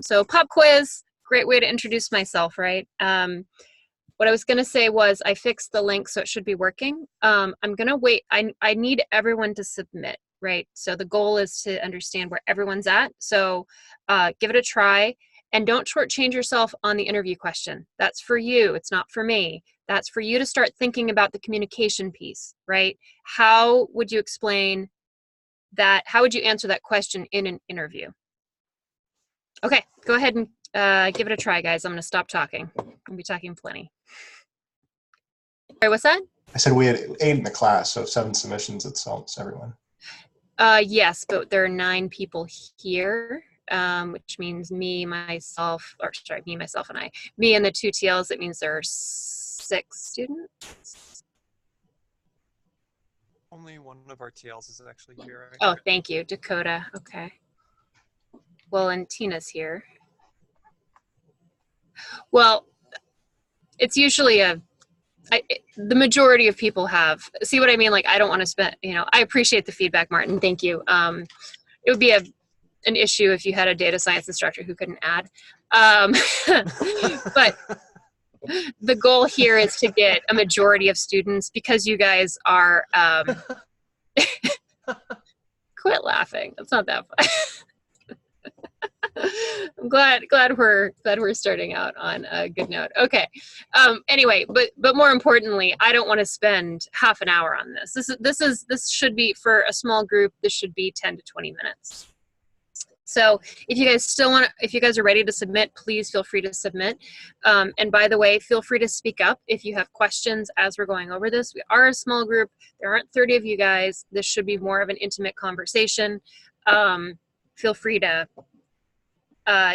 So pop quiz, great way to introduce myself, right? What I was going to say was I fixed the link, so it should be working. I'm going to wait. I need everyone to submit, right? So the goal is to understand where everyone's at. So give it a try. And don't shortchange yourself on the interview question. That's for you. It's not for me. That's for you to start thinking about the communication piece, right? How would you explain that? How would you answer that question in an interview? Okay, go ahead and give it a try, guys. I'm going to stop talking. I'll be talking plenty. Sorry, what's that? I said we had 8 in the class, so 7 submissions. It's almost everyone. Yes, but there are 9 people here. Which means me, myself, or sorry, me, myself, and I. Me and the 2 TLs, it means there are 6 students. Only one of our TLs is actually here. Oh, thank you, Dakota. Okay. Well, and Tina's here. Well, it's usually the majority of people have. See what I mean? Like, I don't want to spend, I appreciate the feedback, Martin. Thank you. It would be an issue if you had a data science instructor who couldn't add. But the goal here is to get a majority of students because you guys are, quit laughing. That's not that fun. I'm glad we're starting out on a good note. Okay. Anyway, but more importantly, I don't want to spend half an hour on this. This should be, for a small group, this should be 10 to 20 minutes. So if you guys are ready to submit, please feel free to submit. And by the way, feel free to speak up if you have questions as we're going over this. We are a small group. There aren't 30 of you guys. This should be more of an intimate conversation. Feel free to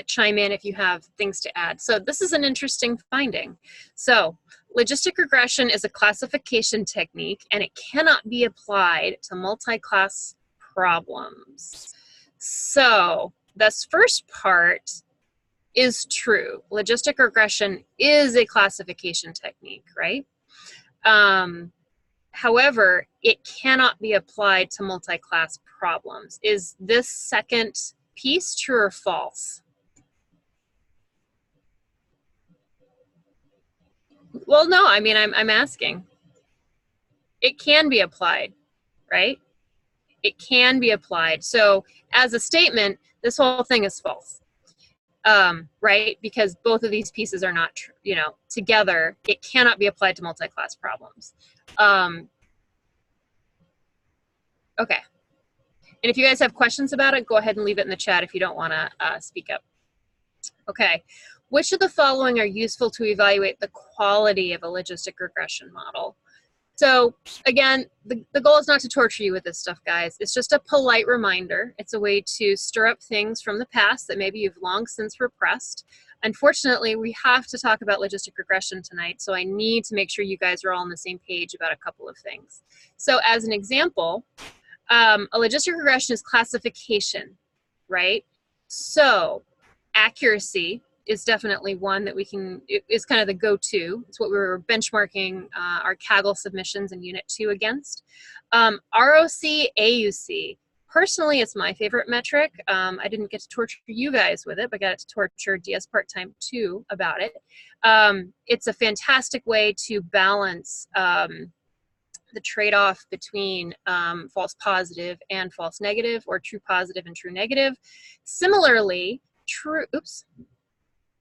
chime in if you have things to add. So this is an interesting finding. So logistic regression is a classification technique, and it cannot be applied to multi-class problems. So this first part is true. Logistic regression is a classification technique, right? However, it cannot be applied to multi-class problems. Is this second piece true or false? Well, no, I mean, I'm asking. It can be applied, right? It can be applied. So as a statement, this whole thing is false, right? Because both of these pieces are not, together. It cannot be applied to multi-class problems. Okay. And if you guys have questions about it, go ahead and leave it in the chat if you don't want to speak up. Okay. Which of the following are useful to evaluate the quality of a logistic regression model? So again, the goal is not to torture you with this stuff, guys. It's just a polite reminder. It's a way to stir up things from the past that maybe you've long since repressed. Unfortunately, we have to talk about logistic regression tonight, so I need to make sure you guys are all on the same page about a couple of things. So as an example, a logistic regression is classification, right? So accuracy is definitely one that is kind of the go-to. It's what we were benchmarking our Kaggle submissions in Unit 2 against. ROC, AUC. Personally, it's my favorite metric. I didn't get to torture you guys with it, but I got to torture DS Part-Time 2 about it. It's a fantastic way to balance the trade-off between false positive and false negative, or true positive and true negative. Similarly,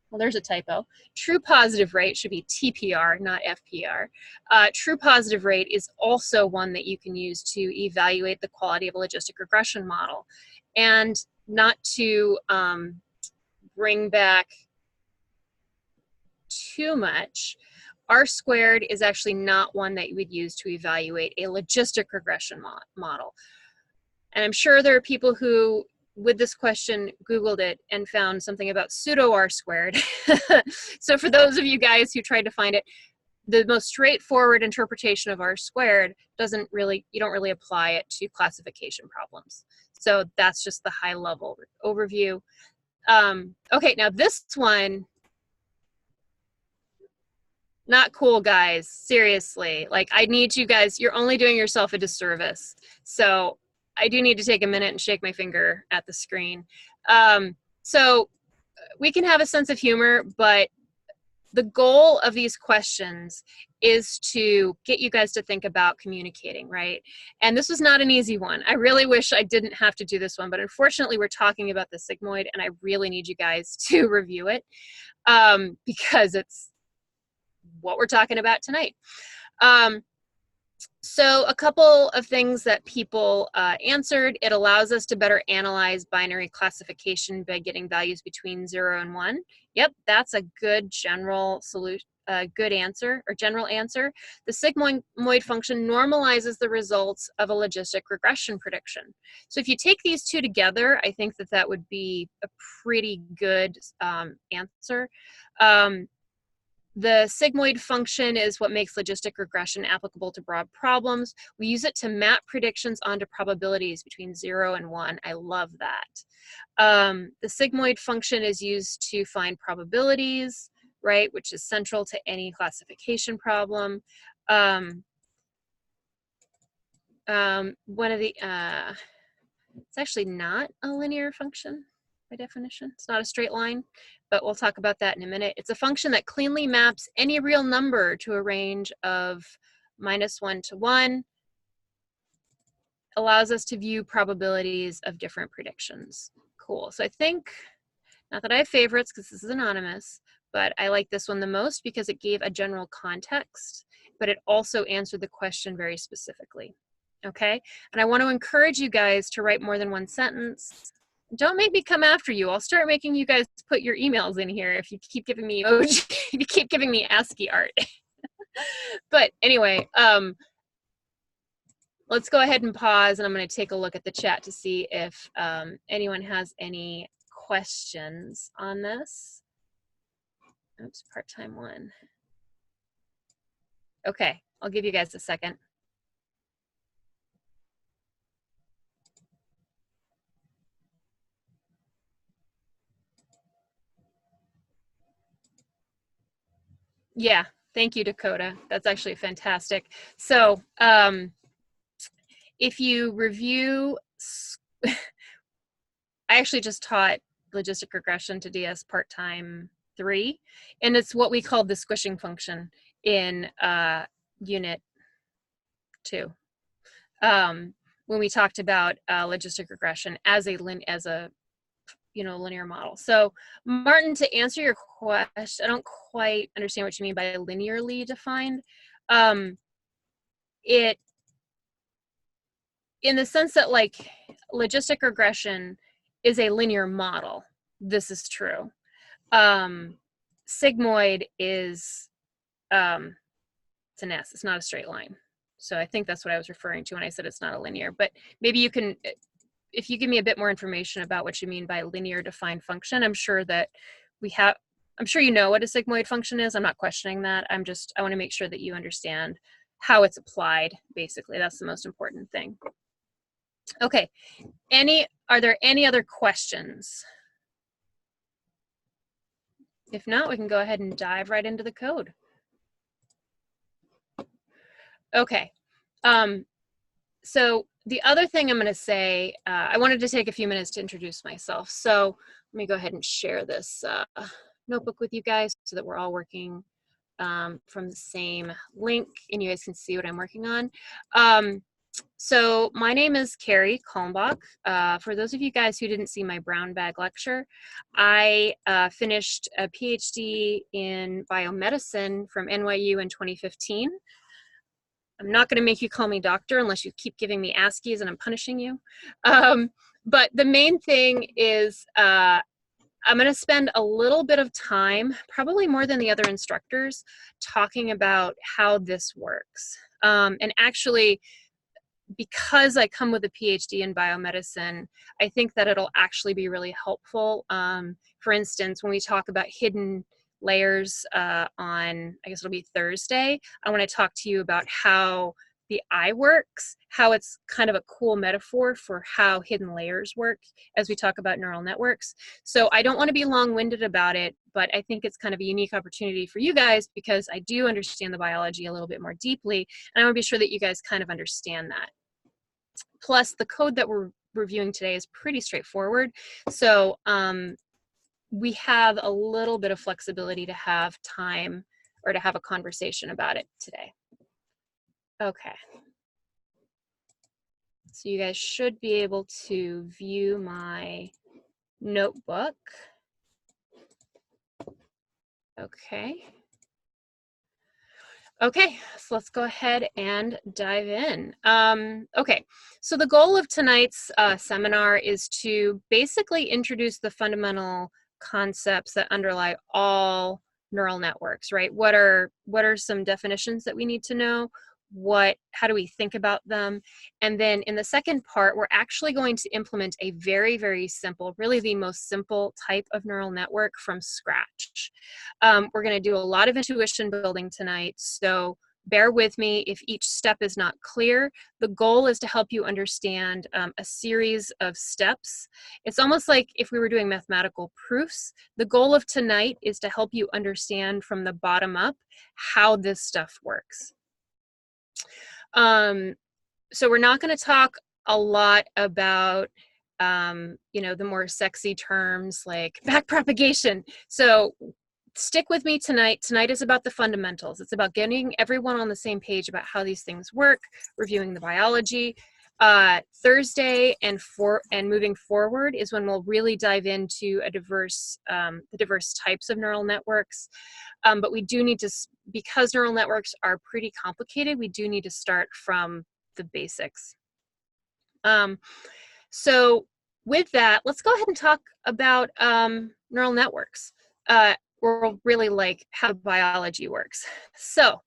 well, there's a typo. True positive rate should be TPR, not FPR. True positive rate is also one that you can use to evaluate the quality of a logistic regression model. And not to bring back too much, R-squared is actually not one that you would use to evaluate a logistic regression model. And I'm sure there are people who, with this question, Googled it and found something about pseudo R-squared. So for those of you guys who tried to find it, the most straightforward interpretation of R-squared you don't really apply it to classification problems. So that's just the high level overview. Okay, now this one, not cool, guys, seriously. Like, I need you guys, you're only doing yourself a disservice. So I do need to take a minute and shake my finger at the screen. So we can have a sense of humor, but the goal of these questions is to get you guys to think about communicating, right? And this was not an easy one. I really wish I didn't have to do this one, but unfortunately we're talking about the sigmoid and I really need you guys to review it because it's what we're talking about tonight. So a couple of things that people answered. It allows us to better analyze binary classification by getting values between 0 and 1. Yep, that's a good general solution, good answer or general answer. The sigmoid function normalizes the results of a logistic regression prediction. So if you take these two together, I think that that would be a pretty good answer. The sigmoid function is what makes logistic regression applicable to broad problems. We use it to map predictions onto probabilities between 0 and 1. I love that. The sigmoid function is used to find probabilities, right, which is central to any classification problem. One of the, it's actually not a linear function by definition. It's not a straight line, but we'll talk about that in a minute. It's a function that cleanly maps any real number to a range of -1 to 1, allows us to view probabilities of different predictions. Cool. So I think, not that I have favorites because this is anonymous, but I like this one the most because it gave a general context, but it also answered the question very specifically. Okay, and I want to encourage you guys to write more than one sentence. Don't make me come after you. I'll start making you guys put your emails in here if you keep giving me if you keep giving me ASCII art. But anyway, let's go ahead and pause, and I'm going to take a look at the chat to see if anyone has any questions on this. Oops, part-time one. Okay, I'll give you guys a second. Yeah, thank you, Dakota. That's actually fantastic. So if you review, I actually just taught logistic regression to DS part-time 3, and it's what we call the squishing function in unit 2. When we talked about logistic regression as a linear model. So Martin, to answer your question, I don't quite understand what you mean by linearly defined. It, in the sense that like logistic regression is a linear model. This is true. Sigmoid is, it's an S, it's not a straight line. So I think that's what I was referring to when I said it's not a linear, but maybe you can, if you give me a bit more information about what you mean by linear defined function, I'm sure that I'm sure you know what a sigmoid function is. I'm not questioning that. I want to make sure that you understand how it's applied, basically. That's the most important thing. Okay, are there any other questions? If not, we can go ahead and dive right into the code. Okay, so the other thing I'm going to say, I wanted to take a few minutes to introduce myself. So let me go ahead and share this notebook with you guys so that we're all working from the same link and you guys can see what I'm working on. So my name is Keri Kalmbach. For those of you guys who didn't see my brown bag lecture, I finished a PhD in biomedicine from NYU in 2015. I'm not going to make you call me doctor unless you keep giving me ASCIIs and I'm punishing you. But the main thing is I'm going to spend a little bit of time, probably more than the other instructors, talking about how this works. And actually, because I come with a PhD in biomedicine, I think that it'll actually be really helpful. For instance, when we talk about hidden layers on, I guess it'll be Thursday, I want to talk to you about how the eye works, how it's kind of a cool metaphor for how hidden layers work as we talk about neural networks. So I don't want to be long-winded about it, but I think it's kind of a unique opportunity for you guys because I do understand the biology a little bit more deeply, and I want to be sure that you guys kind of understand that. Plus, the code that we're reviewing today is pretty straightforward. So we have a little bit of flexibility to have time or to have a conversation about it today. Okay. So you guys should be able to view my notebook. Okay. Okay, so let's go ahead and dive in. Okay, so the goal of tonight's seminar is to basically introduce the fundamental concepts that underlie all neural networks, right? What are some definitions that we need to know? How do we think about them? And then in the second part, we're actually going to implement a very, very simple, really the most simple type of neural network from scratch. We're going to do a lot of intuition building tonight, so bear with me if each step is not clear. The goal is to help you understand a series of steps. It's almost like if we were doing mathematical proofs. The goal of tonight is to help you understand from the bottom up how this stuff works. So we're not going to talk a lot about you know, the more sexy terms like backpropagation. So stick with me tonight. Tonight is about the fundamentals. It's about getting everyone on the same page about how these things work, reviewing the biology. Thursday and moving forward is when we'll really dive into the diverse types of neural networks. But we do need to, because neural networks are pretty complicated, we do need to start from the basics. So with that, let's go ahead and talk about neural networks. Or really like how biology works. So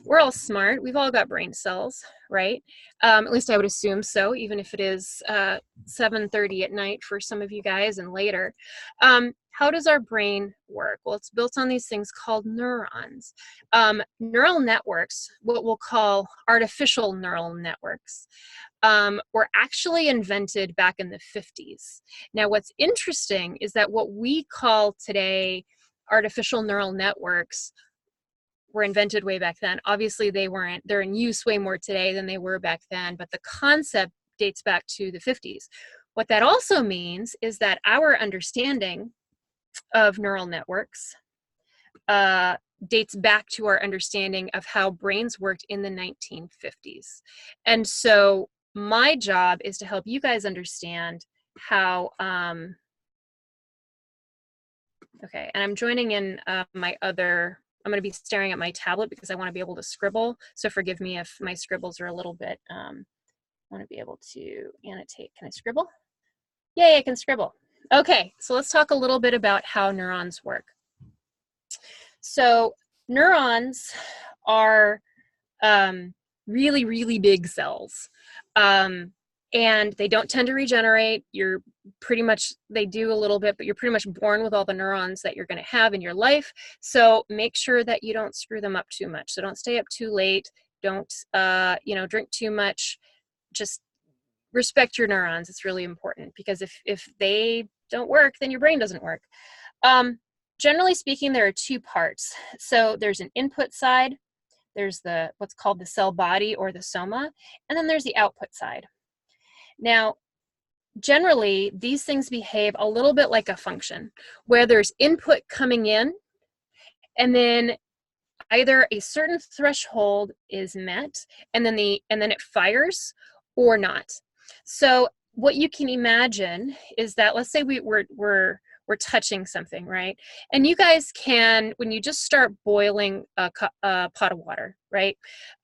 we're all smart. We've all got brain cells, right? At least I would assume so, even if it is 7:30 at night for some of you guys and later. How does our brain work? Well, it's built on these things called neurons. Neural networks, what we'll call artificial neural networks, were actually invented back in the 50s. Now, what's interesting is that what we call today artificial neural networks were invented way back then. Obviously, they're in use way more today than they were back then, but the concept dates back to the 50s. What that also means is that our understanding of neural networks dates back to our understanding of how brains worked in the 1950s. And so my job is to help you guys understand how okay, and I'm joining in I'm going to be staring at my tablet because I want to be able to scribble. So forgive me if my scribbles are a little bit, I want to be able to annotate. Can I scribble? Yay, I can scribble. Okay, so let's talk a little bit about how neurons work. So neurons are really, really big cells. And they don't tend to regenerate. They do a little bit, but you're pretty much born with all the neurons that you're going to have in your life. So make sure that you don't screw them up too much. So don't stay up too late. Don't, drink too much. Just respect your neurons. It's really important because if they don't work, then your brain doesn't work. Generally speaking, there are two parts. So there's an input side. There's what's called the cell body or the soma, and then there's the output side. Now, generally, these things behave a little bit like a function, where there's input coming in, and then either a certain threshold is met, and then it fires, or not. So what you can imagine is that, let's say we're touching something, right? And you guys can, when you just start boiling a pot of water, right?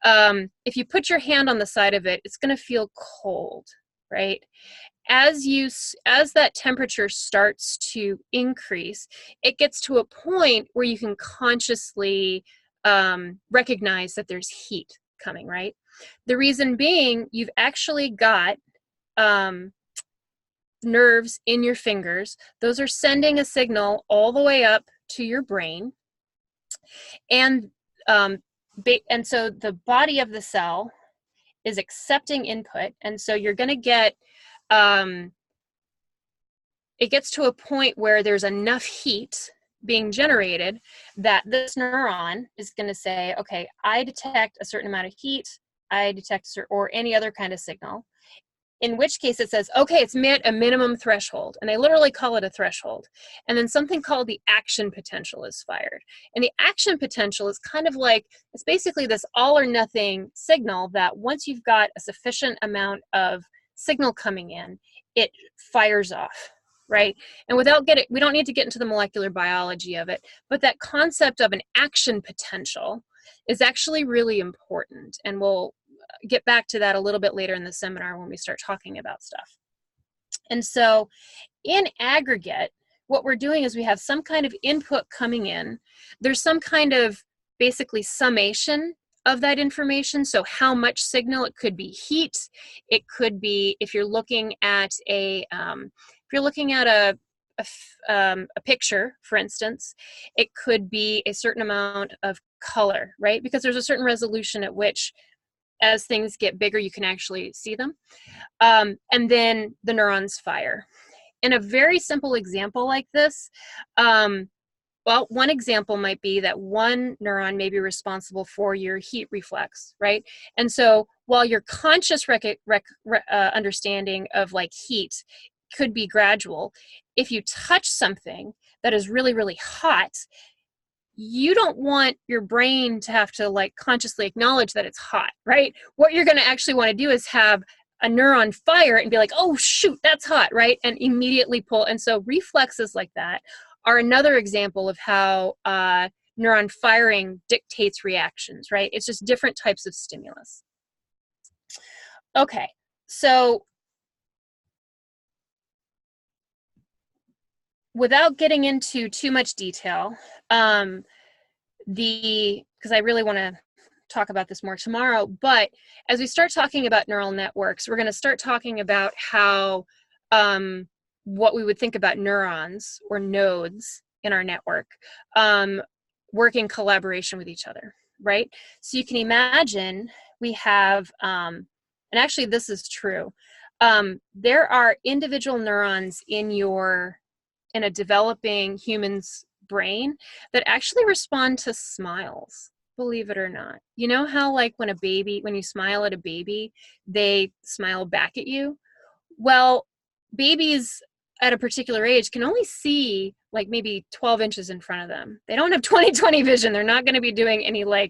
If you put your hand on the side of it, it's going to feel cold, right? As that temperature starts to increase, it gets to a point where you can consciously recognize that there's heat coming, right? The reason being, you've actually got nerves in your fingers. Those are sending a signal all the way up to your brain. And so the body of the cell is accepting input. And so you're going to get, it gets to a point where there's enough heat being generated that this neuron is going to say, okay, I detect a certain amount of heat, I detect or any other kind of signal. in which case it says, okay, it's met a minimum threshold, and they literally call it a threshold. And then something called the action potential is fired. And the action potential is kind of like, it's basically this all or nothing signal that once you've got a sufficient amount of signal coming in, it fires off, right? And without we don't need to get into the molecular biology of it, but that concept of an action potential is actually really important. And we'll get back to that a little bit later in the seminar when we start talking about stuff. And so in aggregate, what we're doing is we have some kind of input coming in. There's some kind of basically summation of that information. So how much signal, it could be heat. It could be, if you're looking at a picture, for instance, it could be a certain amount of color, right? Because there's a certain resolution at which, as things get bigger, you can actually see them. And then the neurons fire. In a very simple example like this, well, one example might be that one neuron may be responsible for your heat reflex, right? And so while your conscious understanding of like heat could be gradual, if you touch something that is really, really hot, you don't want your brain to have to like consciously acknowledge that it's hot, right? What you're going to actually want to do is have a neuron fire and be like, oh shoot, that's hot, right? And immediately pull. And so reflexes like that are another example of how neuron firing dictates reactions, right? It's just different types of stimulus. Okay, so without getting into too much detail, because I really want to talk about this more tomorrow, but as we start talking about neural networks, we're going to start talking about how what we would think about neurons or nodes in our network work in collaboration with each other, right? So you can imagine we have, and actually this is true, there are individual neurons in a developing human's brain that actually respond to smiles, believe it or not. You know how like when you smile at a baby, they smile back at you? Well, babies at a particular age can only see like maybe 12 inches in front of them. They don't have 20/20 vision. They're not going to be doing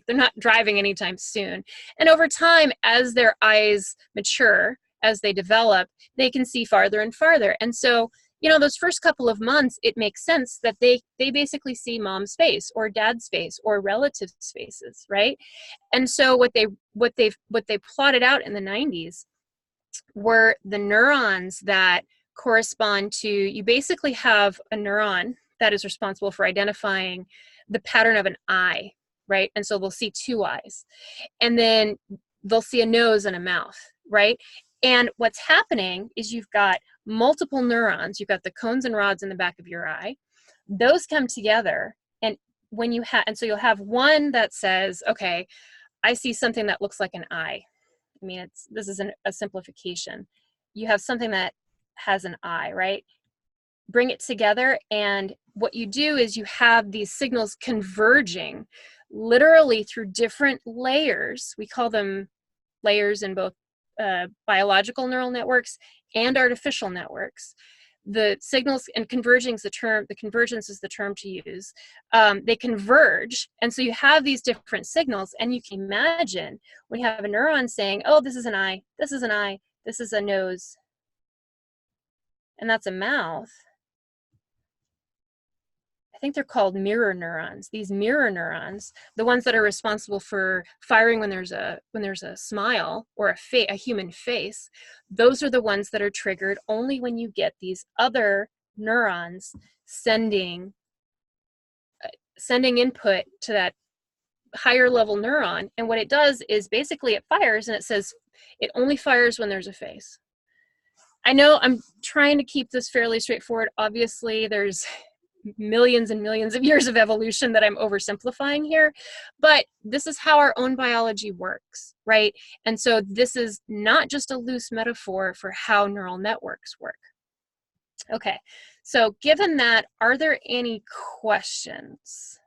they're not driving anytime soon. And over time, as their eyes mature, as they develop, they can see farther and farther. And so, those first couple of months, it makes sense that they basically see mom's face or dad's face or relatives' faces, right? And so what they plotted out in the 90s were the neurons that correspond to, you basically have a neuron that is responsible for identifying the pattern of an eye, right? And so they'll see two eyes, and then they'll see a nose and a mouth, right? And what's happening is you've got multiple neurons. You've got the cones and rods in the back of your eye. Those come together, and so you'll have one that says, okay, I see something that looks like an eye. I mean, this is a simplification. You have something that has an eye, right? Bring it together, and what you do is you have these signals converging literally through different layers. We call them layers in both biological neural networks and artificial networks. The signals and convergence, the convergence is the term to use. They converge, and so you have these different signals, and you can imagine when you have a neuron saying, oh, this is an eye, this is an eye, this is a nose, and that's a mouth. I think they're called mirror neurons. These mirror neurons, the ones that are responsible for firing when there's a smile or a human face, those are the ones that are triggered only when you get these other neurons sending input to that higher level neuron. And what it does is basically it fires, and it says it only fires when there's a face. I know I'm trying to keep this fairly straightforward. Obviously, there's millions and millions of years of evolution that I'm oversimplifying here, but this is how our own biology works, right? And so this is not just a loose metaphor for how neural networks work. Okay, so given that, are there any questions?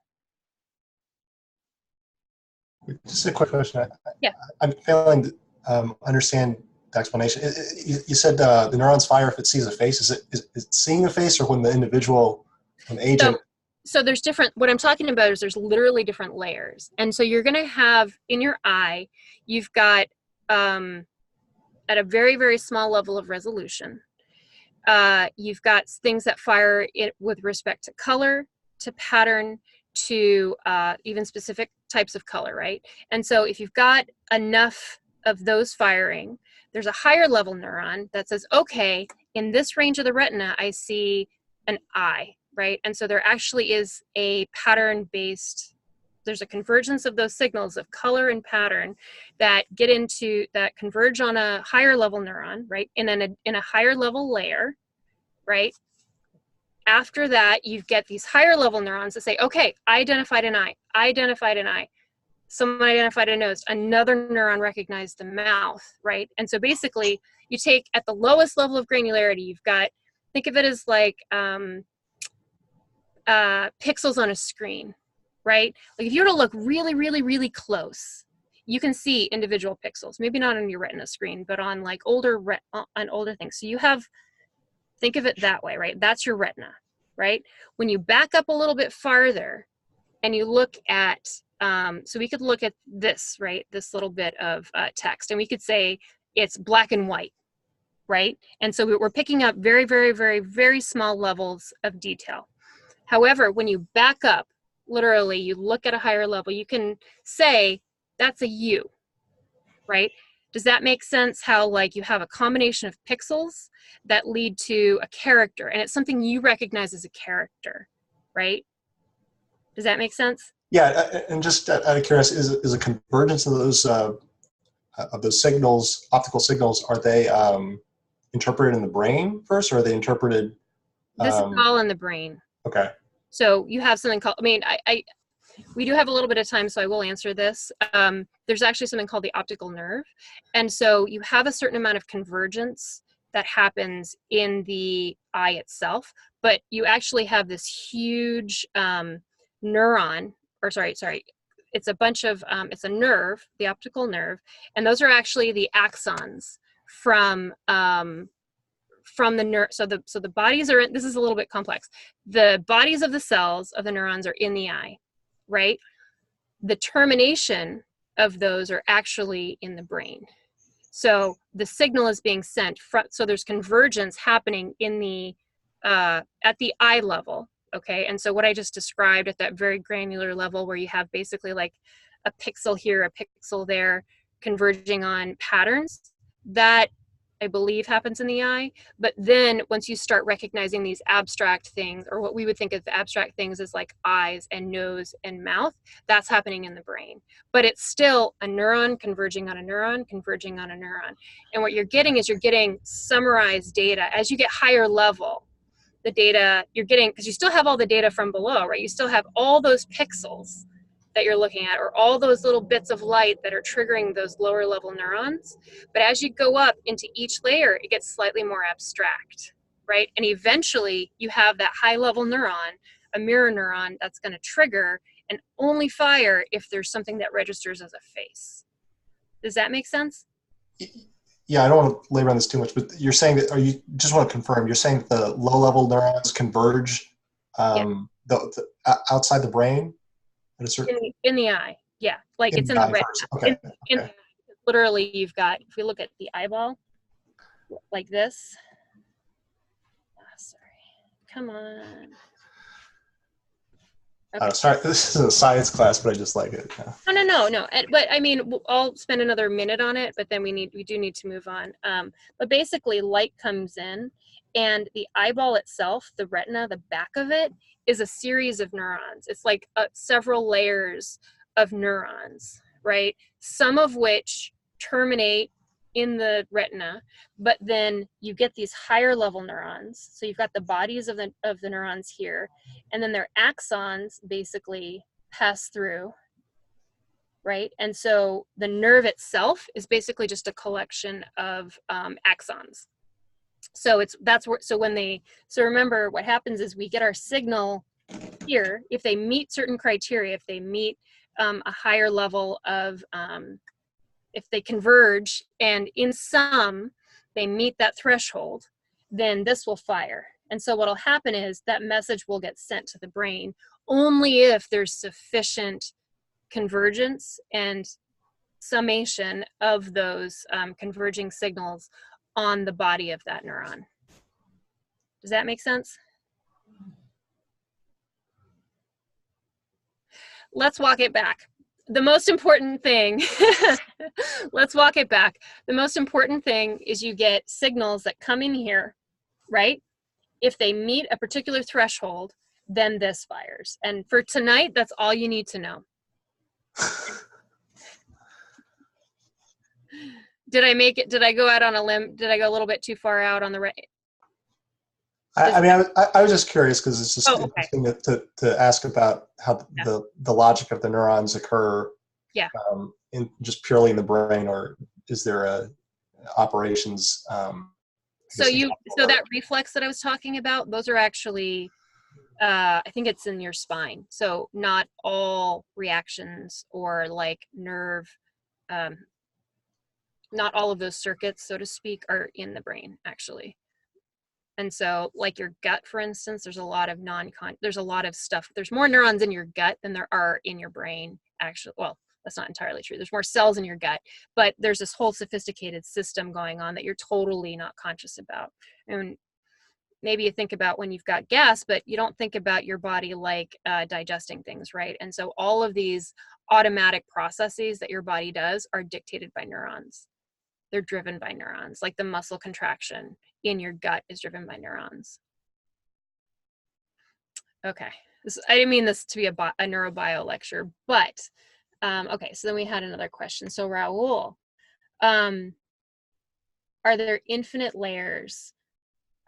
Just a quick question. Yeah. I'm failing to understand explanation. You said the neurons fire if it sees a face. Is it seeing a face, or when the individual, an agent? So there's different, what I'm talking about is there's literally different layers. And so you're going to have in your eye, you've got at a very, very small level of resolution, you've got things that fire it with respect to color, to pattern, to even specific types of color, right? And so if you've got enough of those firing, there's a higher level neuron that says, okay, in this range of the retina, I see an eye, right? And so there actually is a pattern-based, there's a convergence of those signals of color and pattern that get into, that converge on a higher level neuron, right? In a higher level layer, right? After that, you get these higher level neurons that say, okay, I identified an eye, I identified an eye. Someone identified a nose, another neuron recognized the mouth, right? And so basically you take at the lowest level of granularity, you've got, think of it as like pixels on a screen, right? Like if you were to look really, really, really close, you can see individual pixels, maybe not on your retina screen, but on like older things. So you have, think of it that way, right? That's your retina, right? When you back up a little bit farther and you look at, so we could look at this, right? This little bit of text, and we could say it's black and white, right? And so we're picking up very, very, very, very small levels of detail. However, when you back up, literally, you look at a higher level, you can say that's a U, right? Does that make sense? How like you have a combination of pixels that lead to a character, and it's something you recognize as a character, right? Does that make sense? Yeah, and just out of curiosity, is a convergence of those signals, optical signals, are they interpreted in the brain first, or are they interpreted? This is all in the brain. Okay. So you have something called, I mean, we do have a little bit of time, so I will answer this. There's actually something called the optical nerve. And so you have a certain amount of convergence that happens in the eye itself, but you actually have this huge neuron, or sorry, it's a bunch of, it's a nerve, the optical nerve, and those are actually the axons from the nerve. So the bodies are in, this is a little bit complex. The bodies of the cells of the neurons are in the eye, right? The termination of those are actually in the brain. So the signal is being sent from, so there's convergence happening in the, at the eye level, okay? And so what I just described at that very granular level where you have basically like a pixel here, a pixel there, converging on patterns, that I believe happens in the eye. But then once you start recognizing these abstract things, or what we would think of abstract things as like eyes and nose and mouth, that's happening in the brain. But it's still a neuron converging on a neuron, converging on a neuron. And what you're getting is you're getting summarized data. As you get higher level, the data you're getting, because you still have all the data from below, right? You still have all those pixels that you're looking at, or all those little bits of light that are triggering those lower level neurons. But as you go up into each layer, it gets slightly more abstract, right? And eventually you have that high level neuron, a mirror neuron, that's going to trigger and only fire if there's something that registers as a face. Does that make sense? Yeah, I don't want to labor on this too much, but you're saying that, or you just want to confirm, you're saying that the low level neurons converge outside the brain? In the eye, yeah, like it's in the retina. Okay. In literally, you've got, if we look at the eyeball, like this. Oh, sorry, come on. Okay. Sorry, this is a science class, but I just like it. Yeah. No. But I mean, I'll spend another minute on it, but then we do need to move on. But basically, light comes in, and the eyeball itself, the retina, the back of it, is a series of neurons. It's like several layers of neurons, right? Some of which terminate in the retina, but then you get these higher level neurons. So you've got the bodies of the neurons here, and then their axons basically pass through, right? And so the nerve itself is basically just a collection of axons. So remember what happens is we get our signal here. If they meet certain criteria, if they meet a higher level of if they converge and in some they meet that threshold, then this will fire. And so what'll happen is that message will get sent to the brain only if there's sufficient convergence and summation of those converging signals on the body of that neuron. Does that make sense? Let's walk it back. The most important thing, let's walk it back. The most important thing is you get signals that come in here, right? If they meet a particular threshold, then this fires. And for tonight, that's all you need to know. Did I make it? Did I go out on a limb? Did I go a little bit too far out on the right? I mean, I was just curious because it's just interesting to ask about how the logic of the neurons occur. Yeah. In just purely in the brain, or is there a operations? So that reflex that I was talking about, those are actually, I think it's in your spine. So not all reactions or like nerve, not all of those circuits, so to speak, are in the brain actually. And so like your gut, for instance, there's a lot of there's a lot of stuff. There's more neurons in your gut than there are in your brain actually. Well, that's not entirely true. There's more cells in your gut, but there's this whole sophisticated system going on that you're totally not conscious about. And maybe you think about when you've got gas, but you don't think about your body like digesting things, right? And so all of these automatic processes that your body does are dictated by neurons. They're driven by neurons, like the muscle contraction in your gut is driven by neurons. Okay, I didn't mean this to be a neurobio lecture, but okay, so then we had another question. So Raul, are there infinite layers?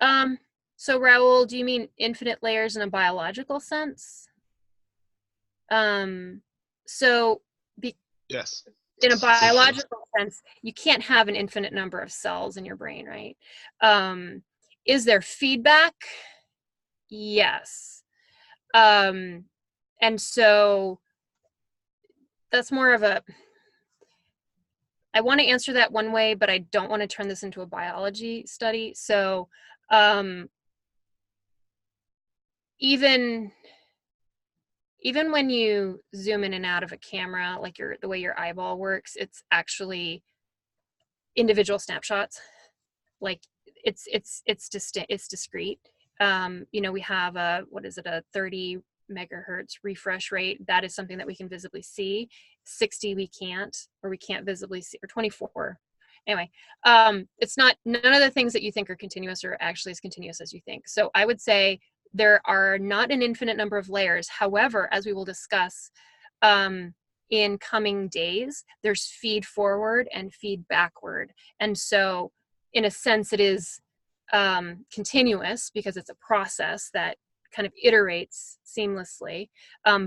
So Raul, do you mean infinite layers in a biological sense? Yes. In a biological sense, you can't have an infinite number of cells in your brain, right? Is there feedback? Yes. And so that's more of a, I want to answer that one way, but I don't want to turn this into a biology study. So even when you zoom in and out of a camera, like the way your eyeball works, it's actually individual snapshots. Like it's discrete. You know, we have a 30 megahertz refresh rate. That is something that we can visibly see. 60 we can't, or we can't visibly see, or 24. Anyway, it's not, none of the things that you think are continuous are actually as continuous as you think. So I would say there are not an infinite number of layers. However, as we will discuss in coming days, there's feed forward and feed backward. And so in a sense, it is continuous because it's a process that kind of iterates seamlessly,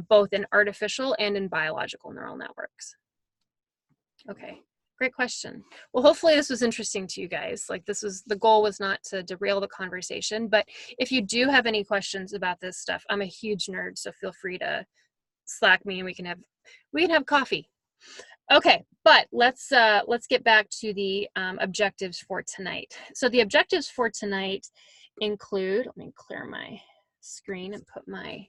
both in artificial and in biological neural networks. Okay. Great question. Well, hopefully this was interesting to you guys. Like the goal was not to derail the conversation, but if you do have any questions about this stuff, I'm a huge nerd, so feel free to Slack me and we can have coffee. Okay, but let's get back to the objectives for tonight. So the objectives for tonight include, let me clear my screen and put my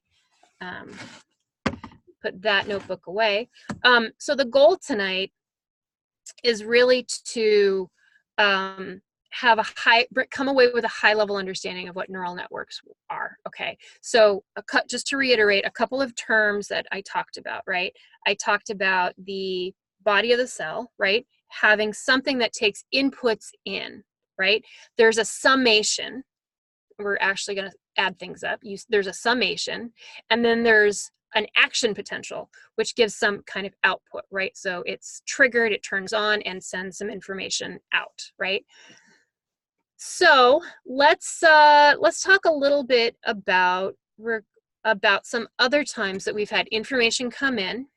put that notebook away. So the goal tonight is really to come away with a high level understanding of what neural networks are. Okay, so just to reiterate a couple of terms that I talked about, right? I talked about the body of the cell, right? Having something that takes inputs in, right? There's a summation. We're actually going to add things up. There's a summation, and then there's an action potential, which gives some kind of output, right? So it's triggered, it turns on and sends some information out, right? So let's talk a little bit about some other times that we've had information come in,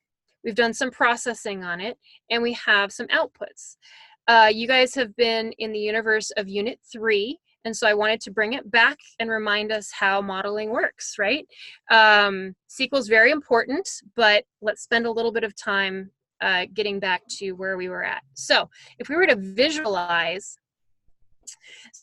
we've done some processing on it, and we have some outputs. You guys have been in the universe of Unit 3, and so I wanted to bring it back and remind us how modeling works, right? SQL is very important, but let's spend a little bit of time getting back to where we were at. So if we were to visualize,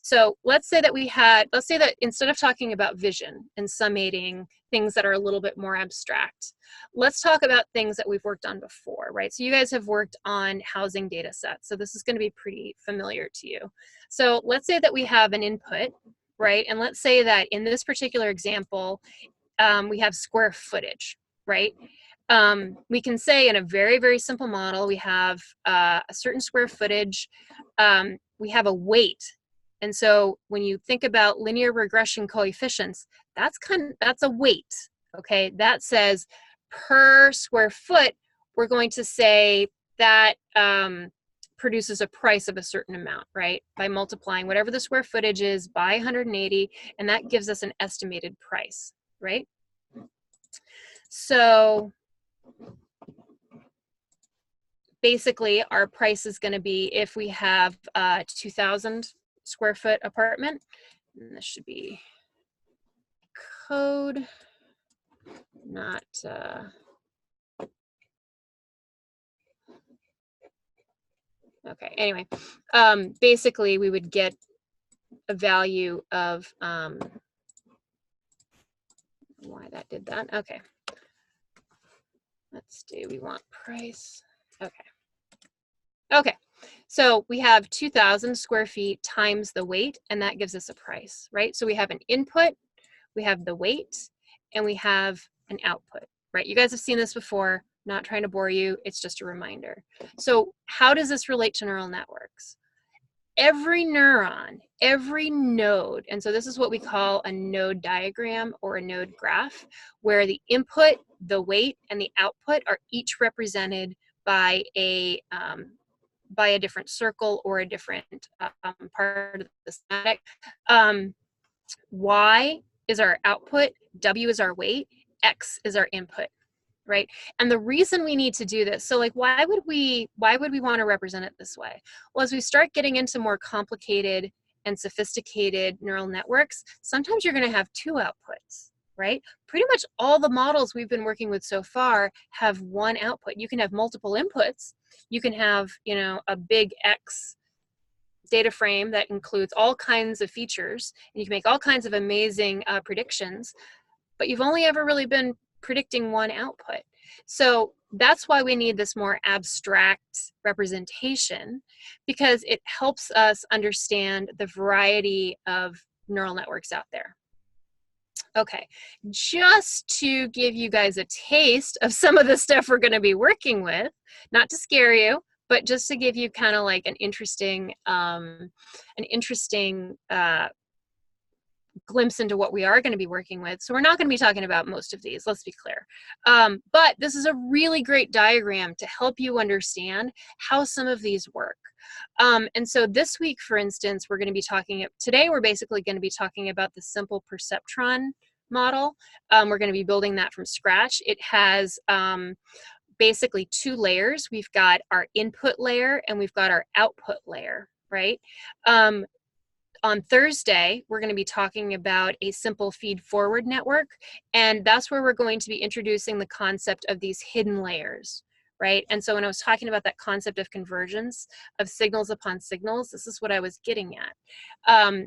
so let's say that instead of talking about vision and summating things that are a little bit more abstract, let's talk about things that we've worked on before, right? So you guys have worked on housing data sets. So this is going to be pretty familiar to you. So let's say that we have an input, right? And let's say that in this particular example, we have square footage, right? We can say in a very, very simple model, we have a certain square footage, we have a weight. And so when you think about linear regression coefficients, that's a weight, okay? That says per square foot, we're going to say that produces a price of a certain amount, right? By multiplying whatever the square footage is by 180, and that gives us an estimated price, right? So basically our price is going to be, if we have a 2,000 square foot apartment, and this should be code, not okay, anyway, basically we would get a value of why that did that. Okay, let's do, we want price. Okay, so we have 2,000 square feet times the weight, and that gives us a price, right? So we have an input, we have the weight, and we have an output, right? You guys have seen this before, not trying to bore you, it's just a reminder. So how does this relate to neural networks? Every neuron, every node, and so this is what we call a node diagram or a node graph, where the input, the weight, and the output are each represented by a different circle or a different part of the schematic. Y is our output, W is our weight, X is our input, right? And the reason we need to do this, so like why would we want to represent it this way? Well, as we start getting into more complicated and sophisticated neural networks, sometimes you're going to have two outputs, right? Pretty much all the models we've been working with so far have one output. You can have multiple inputs. You can have, you know, a big X data frame that includes all kinds of features, and you can make all kinds of amazing predictions, but you've only ever really been predicting one output. So that's why we need this more abstract representation, because it helps us understand the variety of neural networks out there. Okay, just to give you guys a taste of some of the stuff we're going to be working with, not to scare you, but just to give you kind of like an interesting glimpse into what we are going to be working with. So we're not going to be talking about most of these, let's be clear. But this is a really great diagram to help you understand how some of these work. And so this week, for instance, we're going to be today we're basically going to be talking about the simple perceptron model. We're going to be building that from scratch. It has basically two layers. We've got our input layer and we've got our output layer, right? On Thursday, we're going to be talking about a simple feed-forward network, and that's where we're going to be introducing the concept of these hidden layers, right? And so when I was talking about that concept of convergence, of signals upon signals, this is what I was getting at,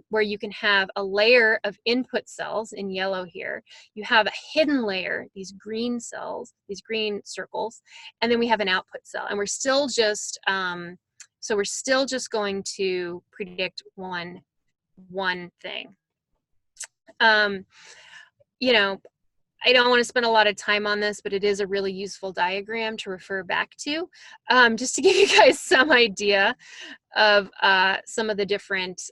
where you can have a layer of input cells in yellow here. You have a hidden layer, these green cells, these green circles, and then we have an output cell, and we're still just, so we're still just going to predict one thing. You know, I don't want to spend a lot of time on this, but it is a really useful diagram to refer back to, just to give you guys some idea of some of the different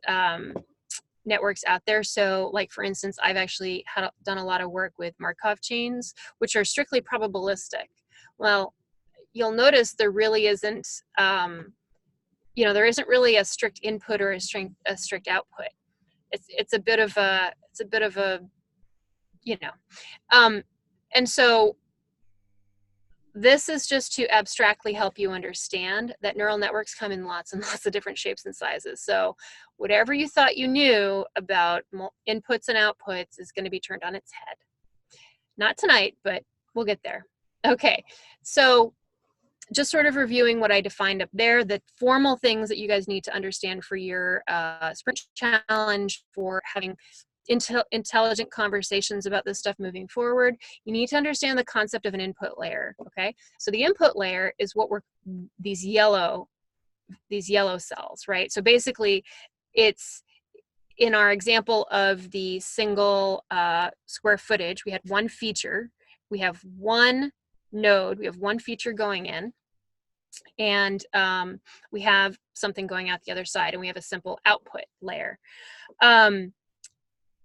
networks out there. So like, for instance, I've actually done a lot of work with Markov chains, which are strictly probabilistic. Well, you'll notice there really isn't, you know, there isn't really a strict input or a strict output. It's a bit of a, you know, and so this is just to abstractly help you understand that neural networks come in lots and lots of different shapes and sizes. So whatever you thought you knew about inputs and outputs is going to be turned on its head. Not tonight, but we'll get there. Okay, so just sort of reviewing what I defined up there, the formal things that you guys need to understand for your sprint challenge, for having intelligent conversations about this stuff moving forward. You need to understand the concept of an input layer, okay? So the input layer is what these yellow cells, right? So basically, it's in our example of the single square footage, we had one feature, we have one node, we have one feature going in, and we have something going out the other side, and we have a simple output layer.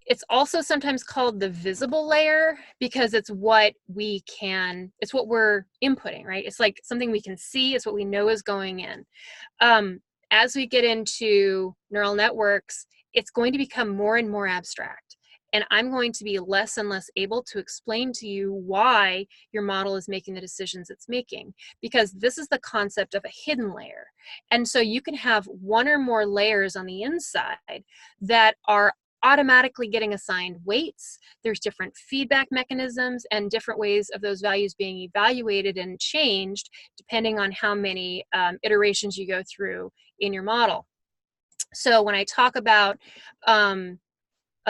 It's also sometimes called the visible layer because it's what we're inputting, right? It's like something we can see, it's what we know is going in. As we get into neural networks, it's going to become more and more abstract. And I'm going to be less and less able to explain to you why your model is making the decisions it's making, because this is the concept of a hidden layer. And so you can have one or more layers on the inside that are automatically getting assigned weights. There's different feedback mechanisms and different ways of those values being evaluated and changed depending on how many iterations you go through in your model. So when I talk about a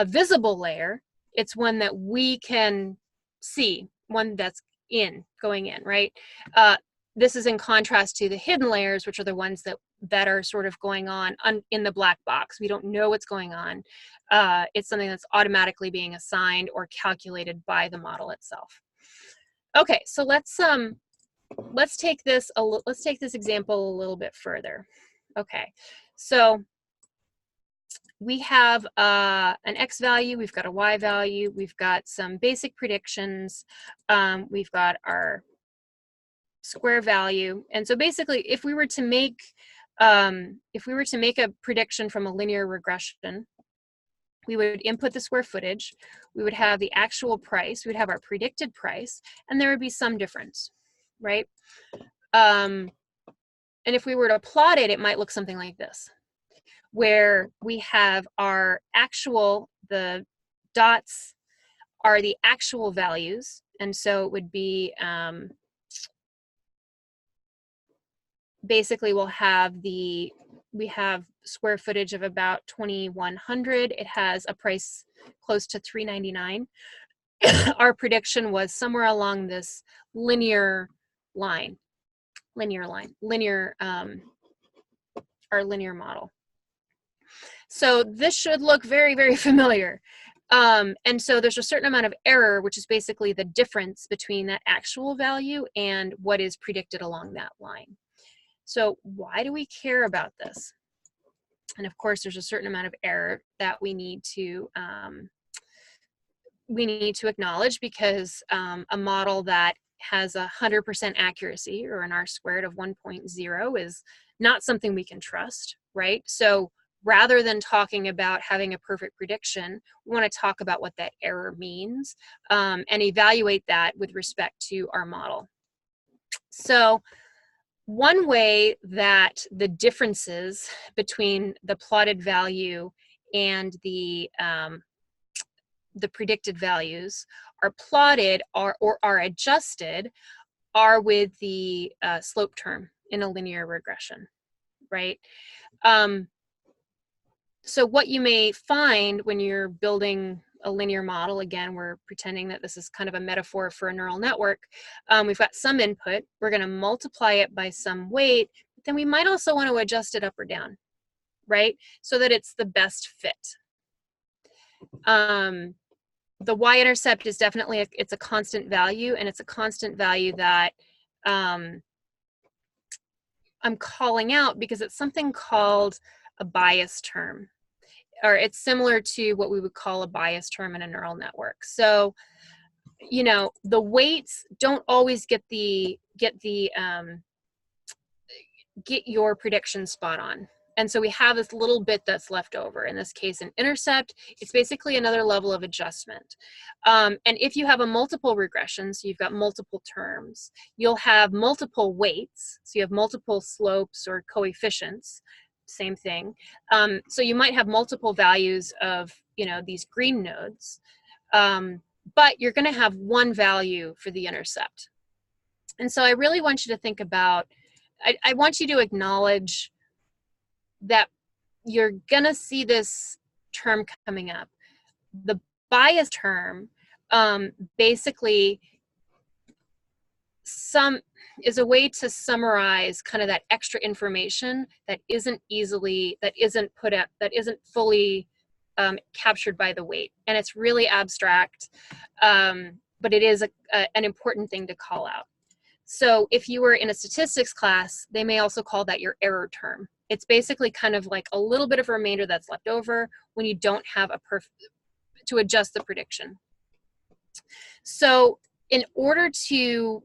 visible layer, it's one that we can see, one that's going in, right? This is in contrast to the hidden layers, which are the ones that are sort of going on in the black box. We don't know what's going on. It's something that's automatically being assigned or calculated by the model itself. Okay, so let's take this example a little bit further. Okay, so we have an X value, we've got a Y value, we've got some basic predictions, we've got our square value. And so basically, if we were to make a prediction from a linear regression, we would input the square footage, we would have the actual price, we would have our predicted price, and there would be some difference, right? And if we were to plot it, it might look something like this, where we have our actual, the dots are the actual values, and so it would be, basically we have square footage of about 2,100. It has a price close to $3.99. Our prediction was somewhere along this linear line, our linear model. So this should look very, very familiar. And so there's a certain amount of error, which is basically the difference between that actual value and what is predicted along that line. So why do we care about this? And of course, there's a certain amount of error that we need to acknowledge, because a model that has 100% accuracy, or an R-squared of 1.0, is not something we can trust, right? So rather than talking about having a perfect prediction, we want to talk about what that error means and evaluate that with respect to our model. So one way that the differences between the plotted value and the predicted values are plotted or are adjusted are with the slope term in a linear regression, right? So what you may find when you're building a linear model, again, we're pretending that this is kind of a metaphor for a neural network. We've got some input, we're going to multiply it by some weight, but then we might also want to adjust it up or down, right? So that it's the best fit. The y-intercept is definitely it's a constant value, and it's a constant value that I'm calling out because it's something called a bias term, or it's similar to what we would call a bias term in a neural network. So, you know, the weights don't always get your prediction spot on. And so we have this little bit that's left over. In this case, an intercept, it's basically another level of adjustment. And if you have a multiple regression, so you've got multiple terms, you'll have multiple weights. So you have multiple slopes or coefficients, same thing. So you might have multiple values of, you know, these green nodes, but you're going to have one value for the intercept. And so I really want you to think about, I want you to acknowledge that you're gonna see this term coming up. The bias term basically is a way to summarize kind of that extra information that isn't fully captured by the weight. And it's really abstract, but it is an important thing to call out. So if you were in a statistics class, they may also call that your error term. It's basically kind of like a little bit of a remainder that's left over when you don't have to adjust the prediction. So in order to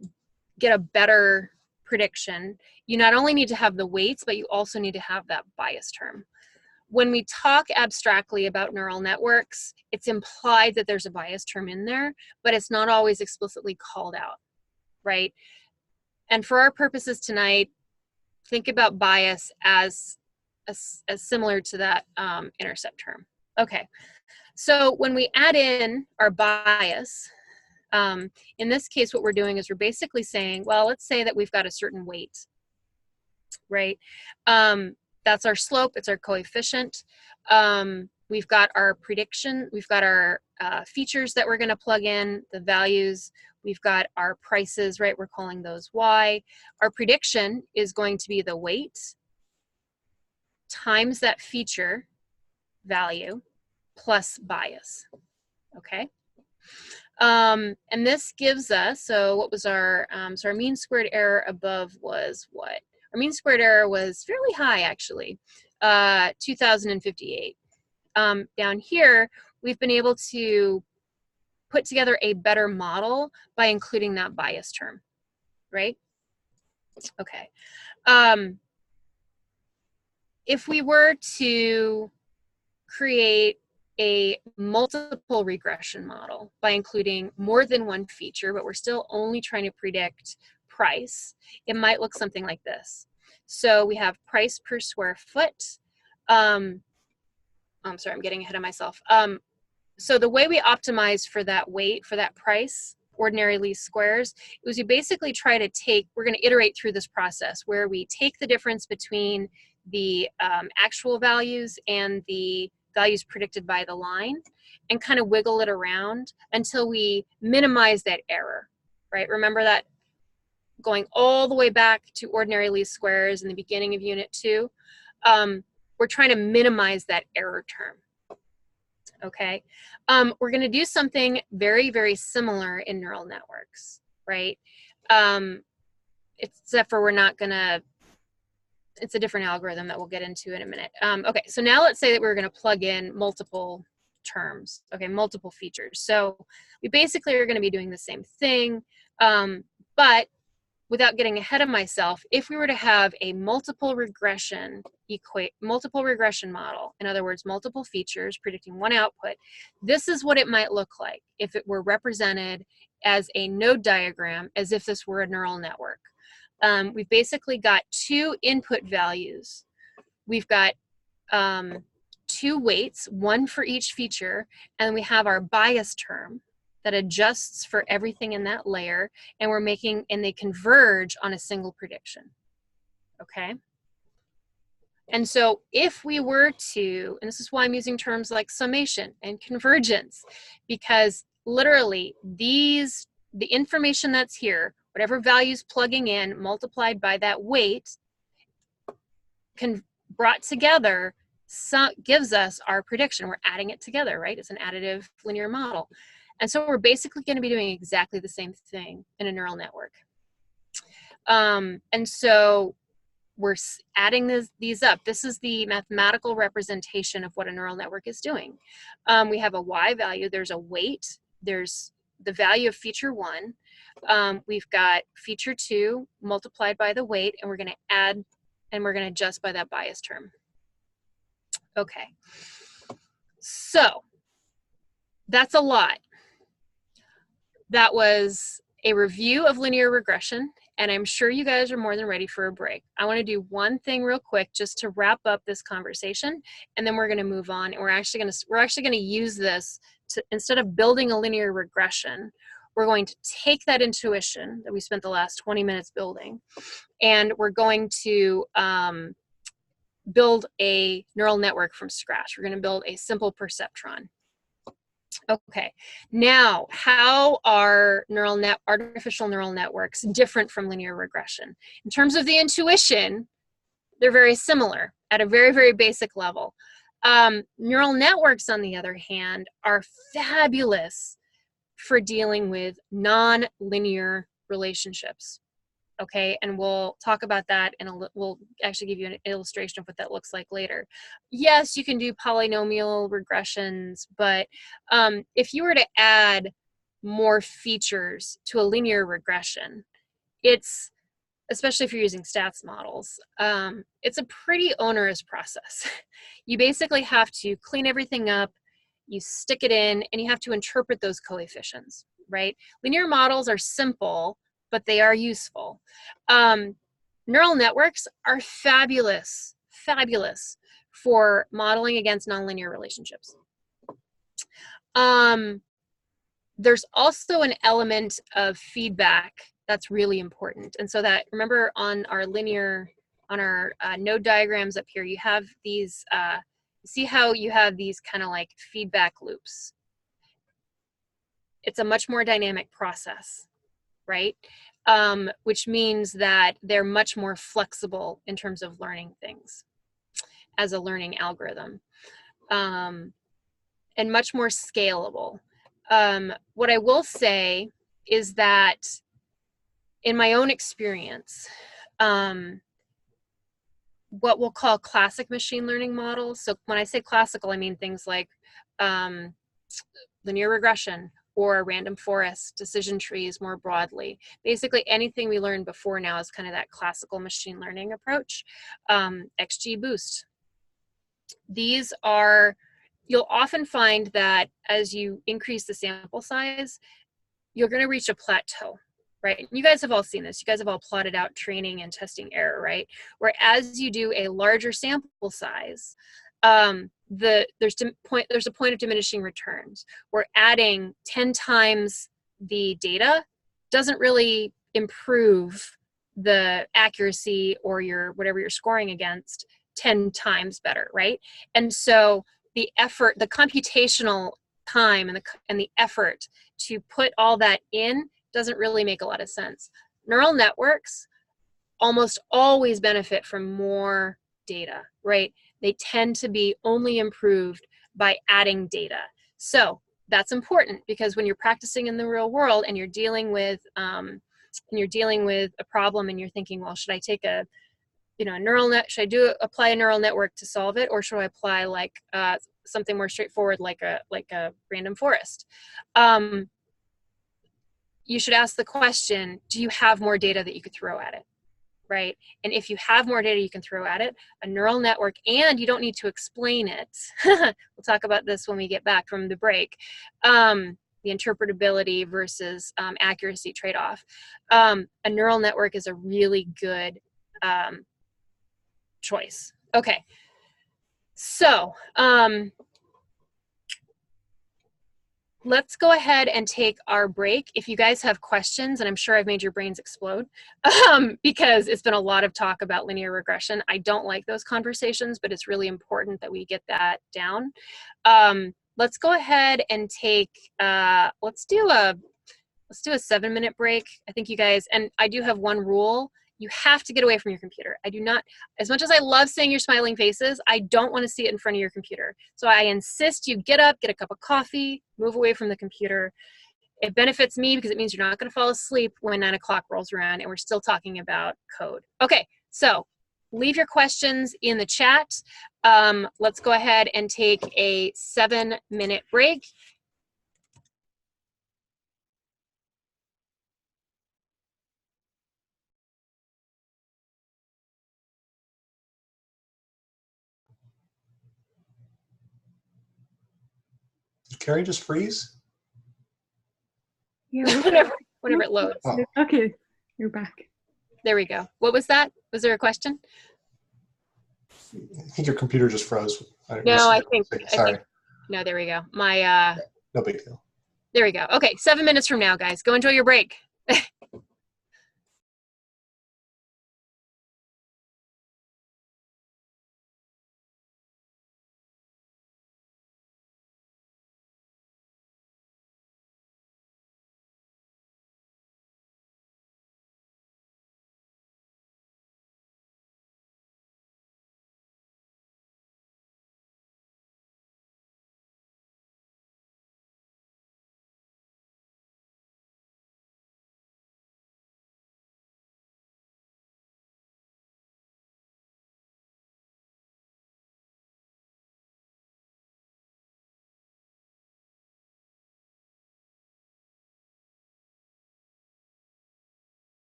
get a better prediction, you not only need to have the weights, but you also need to have that bias term. When we talk abstractly about neural networks, it's implied that there's a bias term in there, but it's not always explicitly called out, right? And for our purposes tonight, think about bias as similar to that intercept term. Okay, so when we add in our bias, in this case, what we're doing is we're basically saying, well, let's say that we've got a certain weight, right? That's our slope, it's our coefficient. We've got our prediction, we've got our features that we're gonna plug in, the values, we've got our prices, right? We're calling those Y. Our prediction is going to be the weight times that feature value plus bias, okay? And this gives us, so what was our, so our mean squared error above was what? Our mean squared error was fairly high, actually, 2058. Down here, we've been able to put together a better model by including that bias term, right? Okay. If we were to create a multiple regression model by including more than one feature, but we're still only trying to predict price, it might look something like this. So we have price per square foot. I'm sorry, I'm getting ahead of myself. So the way we optimize for that weight, for that price, ordinary least squares, is we basically try to we're going to iterate through this process where we take the difference between the actual values and the values predicted by the line and kind of wiggle it around until we minimize that error, right? Remember that going all the way back to ordinary least squares in the beginning of Unit 2, we're trying to minimize that error term. Okay, we're going to do something very, very similar in neural networks, right? Except for we're not going to, it's a different algorithm that we'll get into in a minute. Okay, so now let's say that we're going to plug in multiple terms, okay, multiple features. So we basically are going to be doing the same thing, but without getting ahead of myself, if we were to have a multiple regression model, in other words, multiple features predicting one output, this is what it might look like if it were represented as a node diagram, as if this were a neural network. We've basically got two input values. We've got two weights, one for each feature, and we have our bias term that adjusts for everything in that layer, and they converge on a single prediction, okay? And so if we were to, and this is why I'm using terms like summation and convergence, because literally the information that's here, whatever value's plugging in multiplied by that weight, brought together, gives us our prediction. We're adding it together, right? It's an additive linear model. And so we're basically going to be doing exactly the same thing in a neural network. And so we're adding these up. This is the mathematical representation of what a neural network is doing. We have a Y value, there's a weight, there's the value of feature 1. We've got feature 2 multiplied by the weight, and we're going to add, and we're going to adjust by that bias term. Okay, so that's a lot. That was a review of linear regression, and I'm sure you guys are more than ready for a break. I want to do one thing real quick just to wrap up this conversation, and then we're going to move on, and we're actually going to use this to, instead of building a linear regression, we're going to take that intuition that we spent the last 20 minutes building, and we're going to build a neural network from scratch. We're going to build a simple perceptron. Okay, now how are artificial neural networks different from linear regression? In terms of the intuition, they're very similar at a very, very basic level. Neural networks, on the other hand, are fabulous for dealing with non-linear relationships. Okay, and we'll talk about that, and we'll actually give you an illustration of what that looks like later. Yes, you can do polynomial regressions, but if you were to add more features to a linear regression, it's, especially if you're using stats models, it's a pretty onerous process. You basically have to clean everything up, you stick it in, and you have to interpret those coefficients, right? Linear models are simple, but they are useful. Neural networks are fabulous, fabulous for modeling against nonlinear relationships. There's also an element of feedback that's really important. And so that, remember on our node diagrams up here, you have these, see how you have these kind of like feedback loops. It's a much more dynamic process, right? Which means that they're much more flexible in terms of learning things as a learning algorithm, and much more scalable. What I will say is that in my own experience, what we'll call classic machine learning models, so when I say classical, I mean things like linear regression or random forest, decision trees more broadly. Basically anything we learned before now is kind of that classical machine learning approach. XGBoost. These are, you'll often find that as you increase the sample size, you're going to reach a plateau, right? You guys have all seen this. You guys have all plotted out training and testing error, right? Where as you do a larger sample size, there's a point of diminishing returns, where adding 10 times the data doesn't really improve the accuracy or whatever you're scoring against 10 times better, right? And so the effort, the computational time and the effort to put all that in doesn't really make a lot of sense. Neural networks almost always benefit from more data, right? They tend to be only improved by adding data. So that's important, because when you're practicing in the real world and you're dealing with a problem and you're thinking, well, should I take a apply a neural network to solve it, or should I apply like something more straightforward like a random forest? You should ask the question, do you have more data that you could throw at it, right? And if you have more data you can throw at it, a neural network, and you don't need to explain it. We'll talk about this when we get back from the break. The interpretability versus accuracy trade-off. A neural network is a really good choice. Okay, so let's go ahead and take our break. If you guys have questions, and I'm sure I've made your brains explode, because it's been a lot of talk about linear regression. I don't like those conversations, but it's really important that we get that down. Let's go ahead and take, let's do a 7-minute break. I think you guys, and I do have one rule. You have to get away from your computer. I do not, as much as I love seeing your smiling faces, I don't want to see it in front of your computer. So I insist you get up, get a cup of coffee, move away from the computer. It benefits me because it means you're not going to fall asleep when 9 o'clock rolls around and we're still talking about code. Okay, so leave your questions in the chat. Let's go ahead and take a 7-minute break. Did Keri just freeze? Yeah. whenever it loads. Oh. Okay, you're back. There we go. What was that? Was there a question? I think your computer just froze. No, I think, Sorry. no, there we go. My, No big deal. There we go. Okay, 7 minutes from now, guys. Go enjoy your break.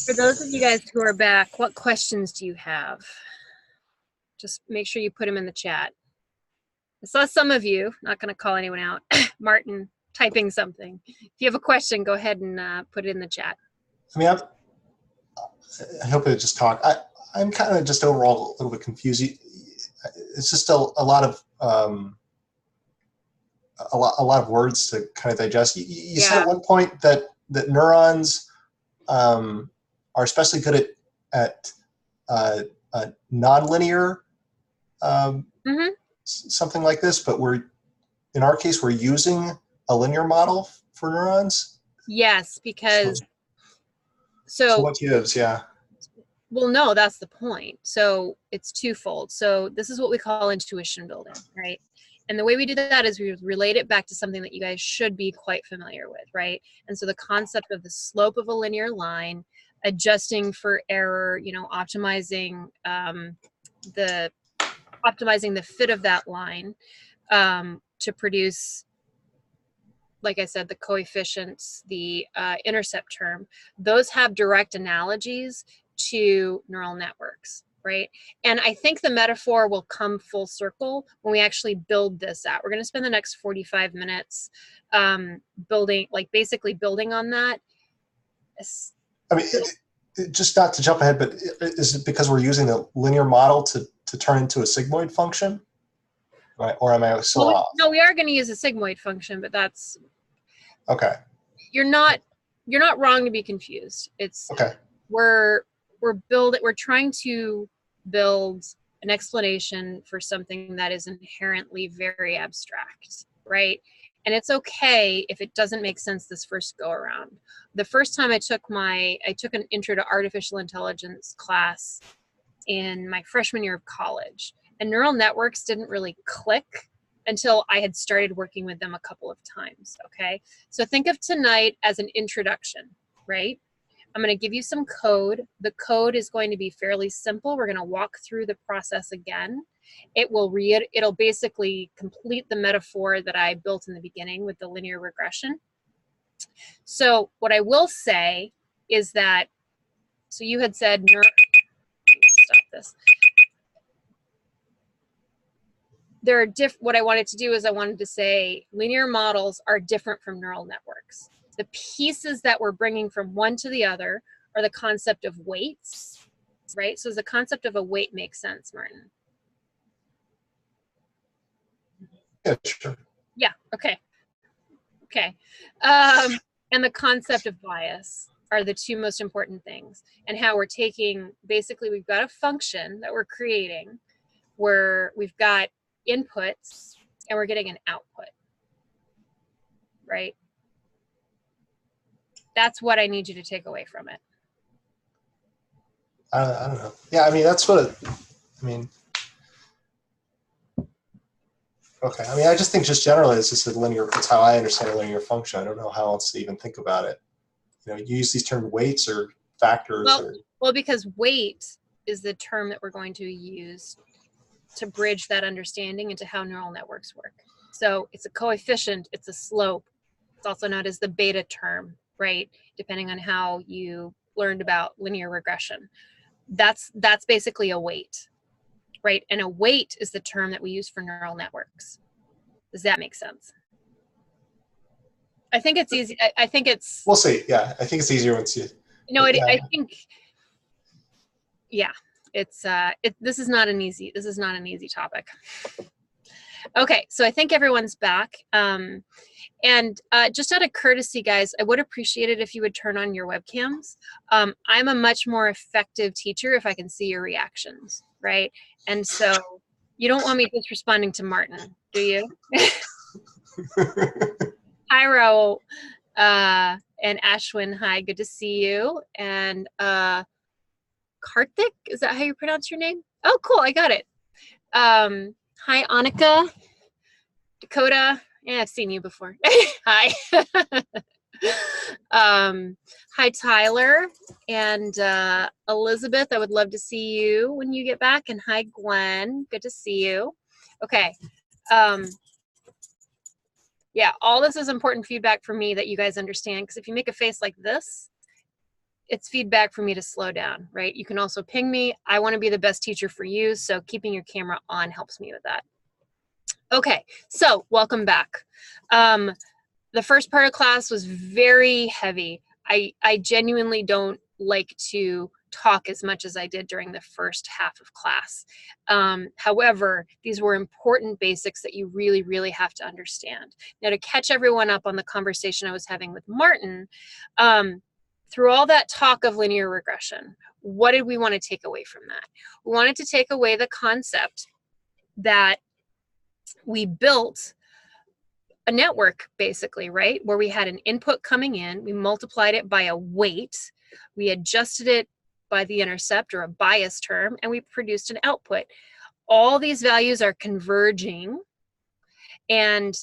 For those of you guys who are back, what questions do you have? Just make sure you put them in the chat. I saw some of you, not going to call anyone out. Martin, typing something. If you have a question, go ahead and put it in the chat. I mean, I hope I just talk. I'm kind of just overall a little bit confused. It's just a lot of a lot of words to kind of digest. You said at one point that neurons are especially good at nonlinear Mm-hmm. something like this, but in our case, we're using a linear model for neurons. Yes, because So what gives? Yeah. Well, no, that's the point. So it's twofold. So this is what we call intuition building, right? And the way we do that is we relate it back to something that you guys should be quite familiar with, right? And so the concept of the slope of a linear line, adjusting for error, you know, optimizing the fit of that line to produce, like I said, the coefficients, the intercept term, those have direct analogies to neural networks, right? And I think the metaphor will come full circle when we actually build this out. We're going to spend the next 45 minutes building, like basically building on that. I mean, just not to jump ahead, but is it because we're using the linear model to turn into a sigmoid function? Right? Or am I still off? No, we are going to use a sigmoid function, but that's okay. You're not wrong to be confused. It's okay. We're trying to build an explanation for something that is inherently very abstract, right? And it's okay if it doesn't make sense this first go around. The first time I took an intro to artificial intelligence class in my freshman year of college, and neural networks didn't really click until I had started working with them a couple of times, okay? So think of tonight as an introduction, right? I'm going to give you some code. The code is going to be fairly simple. We're going to walk through the process again. It'll basically complete the metaphor that I built in the beginning with the linear regression. So what I will say is that, so you had said, stop this. What I wanted to do is I wanted to say linear models are different from neural networks. The pieces that we're bringing from one to the other are the concept of weights, right? So does the concept of a weight make sense, Martin? Yeah, sure. Yeah, okay. Okay. And the concept of bias are the two most important things. And how we're taking, basically we've got a function that we're creating where we've got inputs and we're getting an output, right? That's what I need you to take away from it. I don't know. Yeah, I mean, that's what I mean. Okay, I mean, I just think just generally it's just a linear, it's how I understand a linear function. I don't know how else to even think about it. You know, you use these terms weights or factors. Well, because weight is the term that we're going to use to bridge that understanding into how neural networks work. So it's a coefficient, it's a slope. It's also known as the beta term, right? Depending on how you learned about linear regression. That's basically a weight, right? And a weight is the term that we use for neural networks. Does that make sense? I think it's easy. I think it's... We'll see. Yeah, I think it's easier once you... No, I think... Yeah, it's this is not an easy topic. Okay, so I think everyone's back. And just out of courtesy, guys, I would appreciate it if you would turn on your webcams. I'm a much more effective teacher if I can see your reactions, right? And so you don't want me just responding to Martin, do you? Hi, Raul. And Ashwin, hi, good to see you. And Karthik, is that how you pronounce your name? Oh, cool, I got it. Hi, Annika. Dakota, yeah, I've seen you before. Hi. Hi, Tyler and Elizabeth. I would love to see you when you get back. And hi, Gwen. Good to see you. Okay. Yeah, all this is important feedback for me that you guys understand, because if you make a face like this, it's feedback for me to slow down, right? You can also ping me. I want to be the best teacher for you, so keeping your camera on helps me with that. Okay, so welcome back. The first part of class was very heavy. I genuinely don't like to talk as much as I did during the first half of class. However, these were important basics that you really, really have to understand. Now, to catch everyone up on the conversation I was having with Martin, through all that talk of linear regression, what did we want to take away from that? We wanted to take away the concept that we built a network, basically, right? Where we had an input coming in, we multiplied it by a weight, we adjusted it by the intercept or a bias term, and we produced an output. All these values are converging, and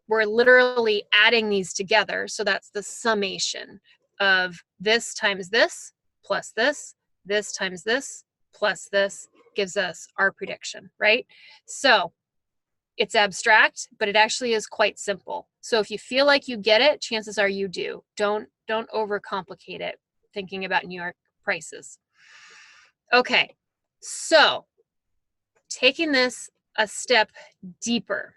we're literally adding these together. So that's the summation of this times this plus this times this plus this gives us our prediction, right? So it's abstract, but it actually is quite simple. So if you feel like you get it, chances are you do. Don't overcomplicate it thinking about New York prices. Okay, so taking this a step deeper,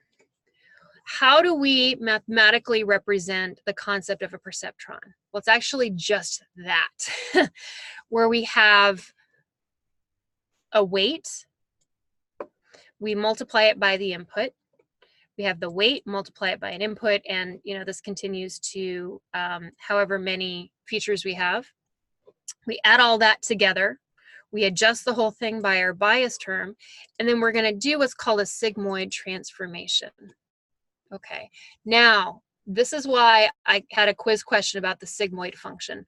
how do we mathematically represent the concept of a perceptron? Well, it's actually just that, where we have a weight, we multiply it by the input, we have the weight, multiply it by an input, and this continues to however many features we have. We add all that together, we adjust the whole thing by our bias term, and then we're going to do what's called a sigmoid transformation. Okay, now this is why I had a quiz question about the sigmoid function.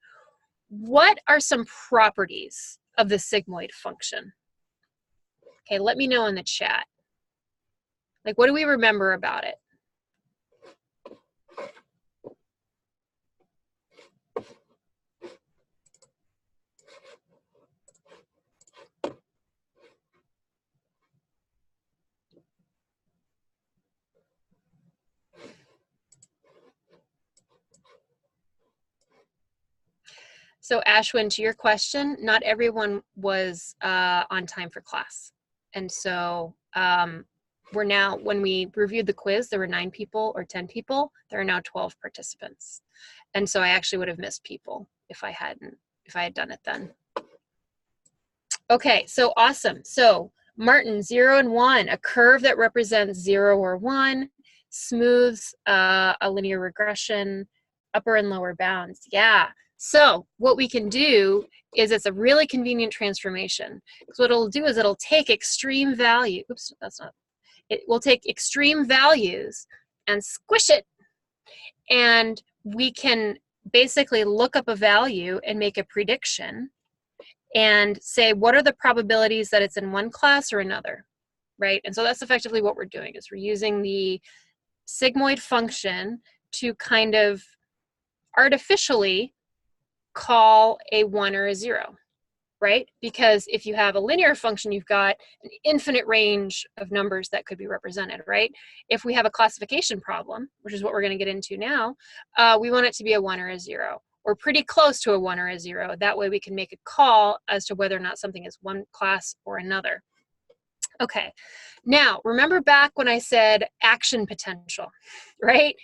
What are some properties of the sigmoid function? Okay, let me know in the chat. Like, what do we remember about it? So Ashwin, to your question, not everyone was on time for class. And so we're now, when we reviewed the quiz, there were 9 people or 10 people. There are now 12 participants. And so I actually would have missed people if I had done it then. Okay, so awesome. So Martin, 0 and 1, a curve that represents 0 or 1, smooths a linear regression, upper and lower bounds. Yeah. So what we can do is it's a really convenient transformation. Because what it'll do is it'll take extreme value. Oops, that's not. It will take extreme values and squish it. And we can basically look up a value and make a prediction and say, what are the probabilities that it's in one class or another, right? And so that's effectively what we're doing, is we're using the sigmoid function to kind of artificially call a 1 or a 0, right? Because if you have a linear function, you've got an infinite range of numbers that could be represented, right? If we have a classification problem, which is what we're going to get into now, we want it to be a 1 or a 0, or pretty close to a 1 or a 0. That way we can make a call as to whether or not something is one class or another. Okay, now remember back when I said action potential, right?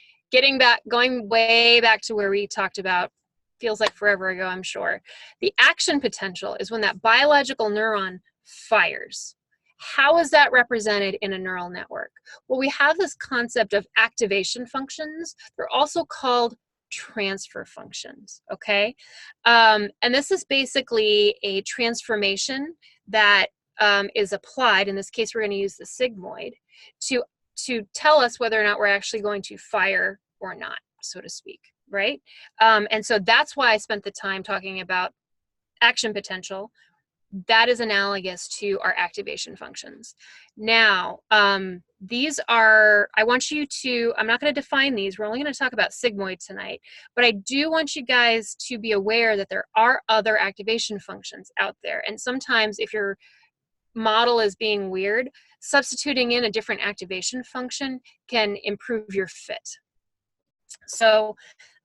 Going way back to where we talked about, feels like forever ago, I'm sure. The action potential is when that biological neuron fires. How is that represented in a neural network? Well, we have this concept of activation functions. They're also called transfer functions, okay? And this is basically a transformation that is applied. In this case, we're going to use the sigmoid to tell us whether or not we're actually going to fire or not, so to speak, right? And so that's why I spent the time talking about action potential. That is analogous to our activation functions. Now, these are, I want you to, I'm not going to define these. We're only going to talk about sigmoid tonight, but I do want you guys to be aware that there are other activation functions out there. And sometimes if your model is being weird, substituting in a different activation function can improve your fit. So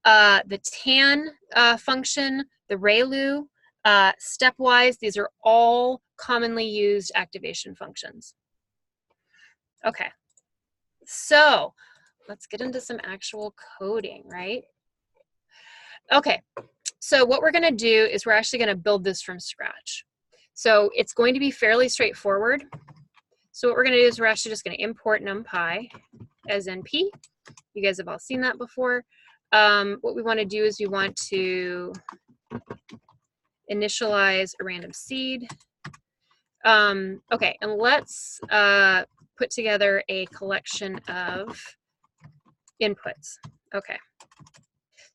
the tan function, the ReLU, stepwise, these are all commonly used activation functions. Okay, so let's get into some actual coding, right? Okay, so what we're gonna do is we're actually gonna build this from scratch. So it's going to be fairly straightforward. So what we're gonna do is we're actually just gonna import NumPy as NP. You guys have all seen that before. What we want to do is we want to initialize a random seed. Okay, and let's put together a collection of inputs. Okay,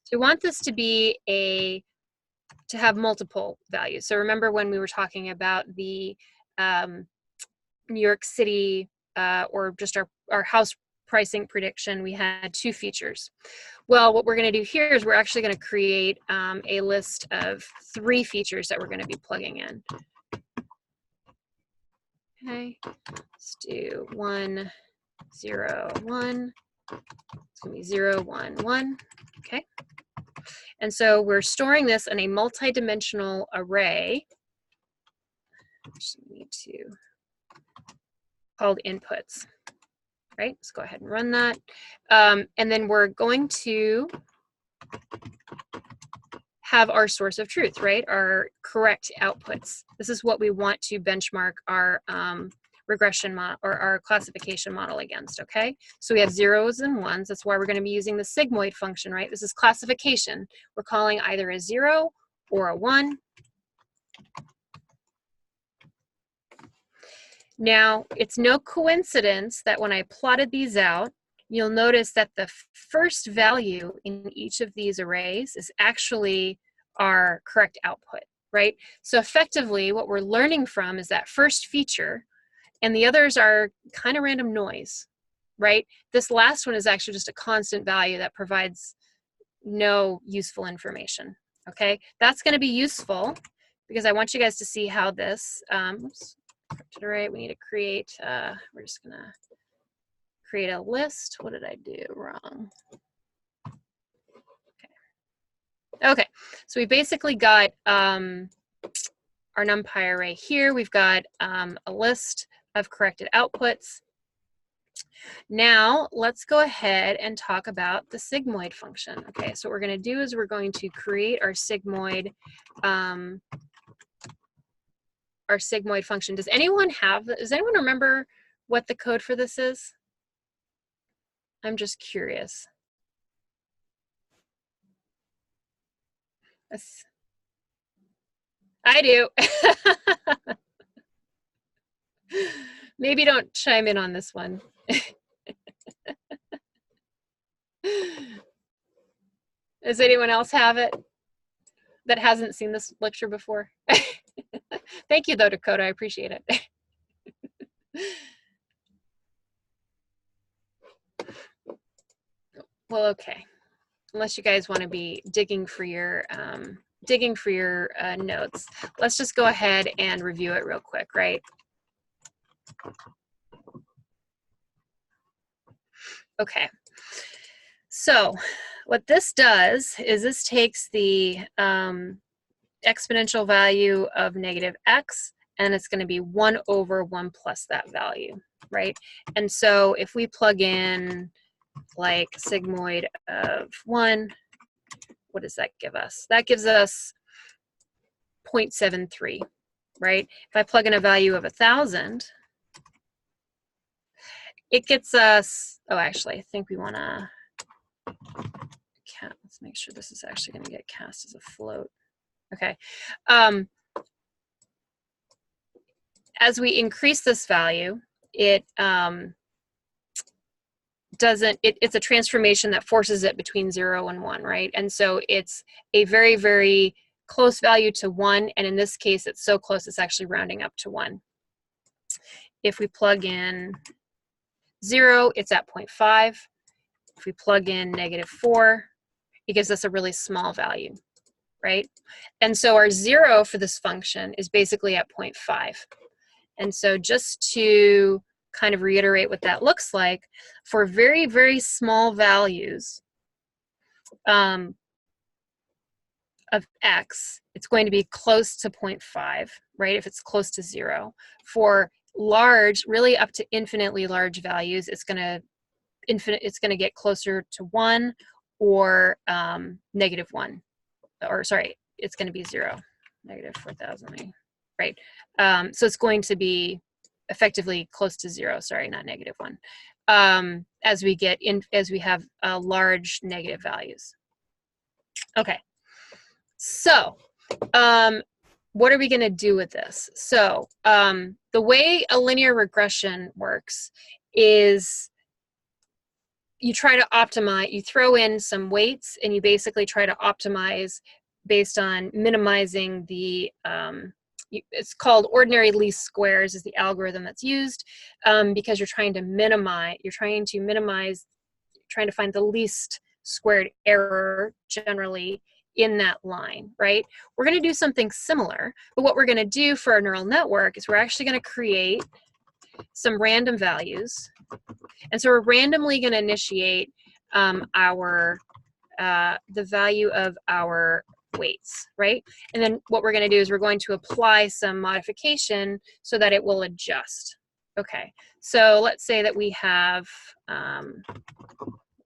so we want this to be to have multiple values. So remember when we were talking about the New York City or just our house pricing prediction, we had 2 features. Well, what we're going to do here is we're actually going to create a list of 3 features that we're going to be plugging in. Okay, let's do 1, 0, 1. It's going to be 0, 1, 1. Okay, and so we're storing this in a multi-dimensional array. Just need to called inputs. Right, let's go ahead and run that. And then we're going to have our source of truth, right? Our correct outputs. This is what we want to benchmark our regression model or our classification model against, okay? So we have 0s and 1s. That's why we're going to be using the sigmoid function, right? This is classification. We're calling either a 0 or a 1. Now, it's no coincidence that when I plotted these out, you'll notice that the first value in each of these arrays is actually our correct output, right? So effectively, what we're learning from is that first feature, and the others are kind of random noise, right? This last one is actually just a constant value that provides no useful information, okay? That's going to be useful because I want you guys to see how this, oops. Array, we need to create, we're just gonna create a list. What did I do wrong? Okay, so we basically got our NumPy array here. We've got a list of corrected outputs. Now let's go ahead and talk about the sigmoid function. Okay, so what we're gonna do is we're going to create our sigmoid function. Does anyone remember what the code for this is? I'm just curious. I do. Maybe don't chime in on this one. Does anyone else have it that hasn't seen this lecture before? Thank you though, Dakota, I appreciate it. Well, okay, unless you guys want to be digging for your notes, let's just go ahead and review it real quick, right? Okay, so what this does is this takes the exponential value of -x, and it's going to be 1 over 1 plus that value, right? And so if we plug in like sigmoid of 1, what does that give us? That gives us 0.73, right? If I plug in a value of 1,000, it gets us, oh, actually, I think we want to, let's make sure this is actually going to get cast as a float. Okay. As we increase this value, it's a transformation that forces it between 0 and 1, right? And so it's a very, very close value to 1, and in this case, it's so close, it's actually rounding up to 1. If we plug in 0, it's at 0.5. If we plug in -4, it gives us a really small value, right? And so our 0 for this function is basically at 0.5. And so just to kind of reiterate what that looks like, for very, very small values of x, it's going to be close to 0.5, right? If it's close to 0. For large, really up to infinitely large values, it's going to get closer to 1 or -1. Or sorry, it's going to be 0, -4,000, right? So it's going to be effectively close to 0. Sorry, not -1. As we have large negative values. Okay, so what are we going to do with this? So the way a linear regression works is you try to optimize, you throw in some weights and you basically try to optimize based on minimizing the, it's called ordinary least squares is the algorithm that's used because you're trying to find the least squared error generally in that line, right? We're going to do something similar, but what we're going to do for our neural network is we're actually going to create some random values. And so we're randomly going to initiate the value of our weights, right? And then what we're going to do is we're going to apply some modification so that it will adjust. Okay, so let's say that we have,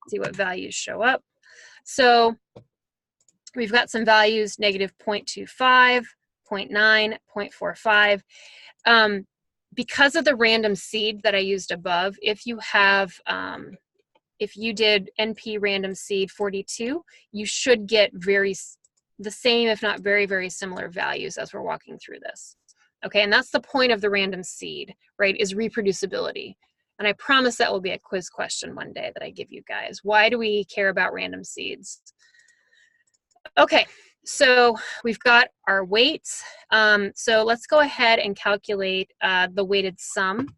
see what values show up. So we've got some values, negative 0.25, 0.9, 0.45. Because of the random seed that I used above, if you have, if you did NP random seed 42, you should get the same, if not very, very similar values as we're walking through this. Okay, and that's the point of the random seed, right, is reproducibility. And I promise that will be a quiz question one day that I give you guys. Why do we care about random seeds? Okay, so we've got our weights. So let's go ahead and calculate the weighted sum.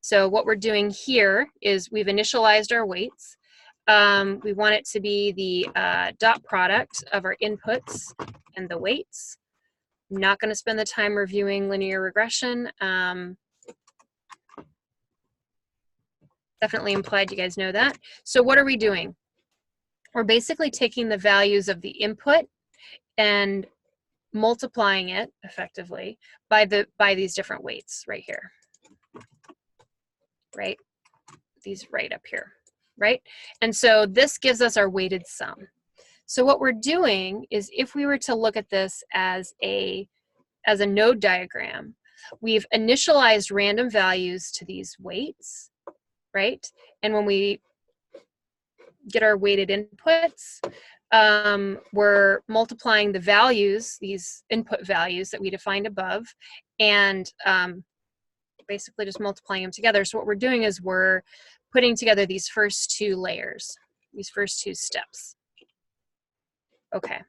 So what we're doing here is we've initialized our weights. We want it to be the dot product of our inputs and the weights. I'm not going to spend the time reviewing linear regression. Definitely implied you guys know that. So what are we doing? We're basically taking the values of the input and multiplying it effectively by these different weights right here, right? These right up here, right? And so this gives us our weighted sum. So what we're doing is if we were to look at this as a node diagram, we've initialized random values to these weights, right? And when we get our weighted inputs, we're multiplying the values, these input values that we defined above, and basically just multiplying them together. So what we're doing is we're putting together these first two layers, these first two steps. Okay.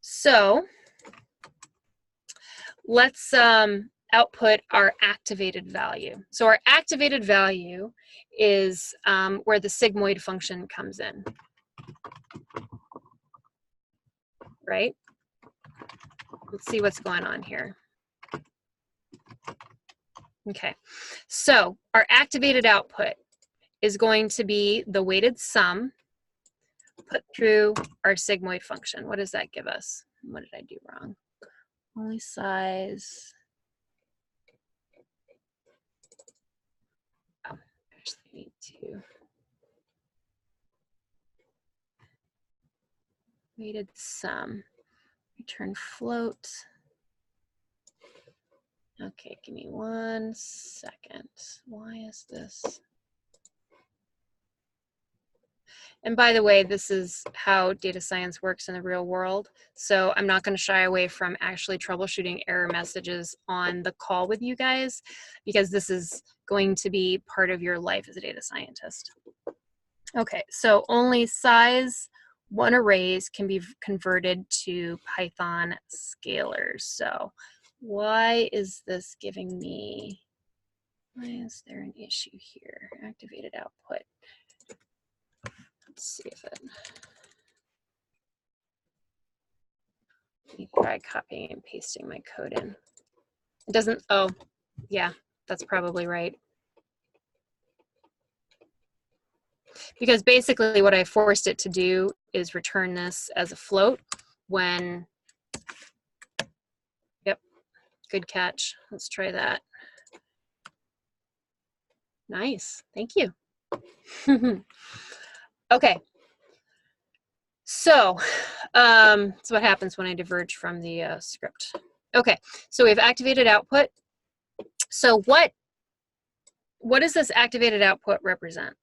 So let's output our activated value. So our activated value is where the sigmoid function comes in, right? Let's see what's going on here. Okay, so our activated output is going to be the weighted sum put through our sigmoid function. What does that give us? What did I do wrong? Only size. Oh, I actually need to. Weighted sum. Return float. Okay, give me 1 second. Why is this? And by the way, this is how data science works in the real world. So I'm not going to shy away from actually troubleshooting error messages on the call with you guys, because this is going to be part of your life as a data scientist. Okay, so only size 1 arrays can be converted to Python scalars. So why is this giving me, why is there an issue here? Activated output. Let's see if it, let me try copying and pasting my code in. It doesn't, oh, yeah, that's probably right. Because basically what I forced it to do is return this as a float when, yep, good catch. Let's try that. Nice, thank you. Okay, so that's what happens when I diverge from the script. Okay, so we have activated output. So what does this activated output represent?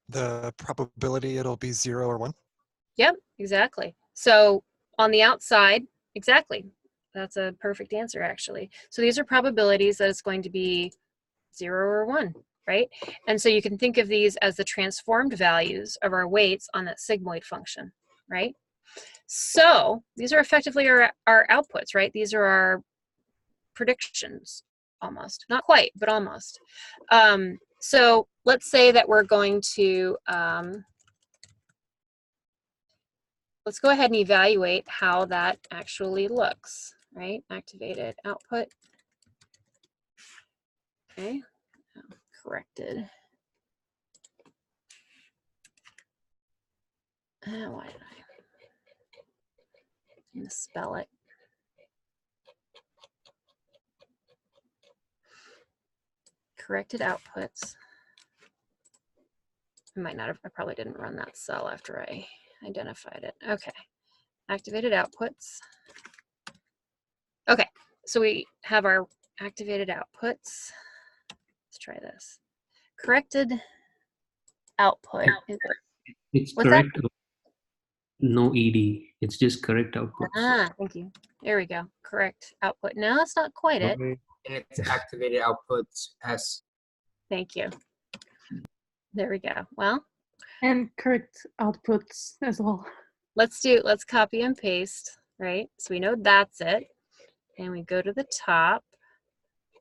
The probability it'll be 0 or 1? Yep, exactly. So on the outside, exactly. That's a perfect answer, actually. So these are probabilities that it's going to be 0 or 1, right? And so you can think of these as the transformed values of our weights on that sigmoid function, right? So these are effectively our outputs, right? These are our predictions, almost. Not quite, but almost. So let's say that we're going to, let's go ahead and evaluate how that actually looks, right? Activated output. Okay, corrected. Why did I misspell it? Corrected outputs. I might not have, I probably didn't run that cell after I identified it. Okay, activated outputs. Okay, so we have our activated outputs. Let's try this. Corrected output. It's What's correct. that? No ED. It's just correct outputs. Ah, thank you. There we go. Correct output. No, that's not quite it. And it's activated outputs S. Thank you. There we go. Well, And correct outputs as well. let's copy and paste, right? So we know that's it. And we go to the top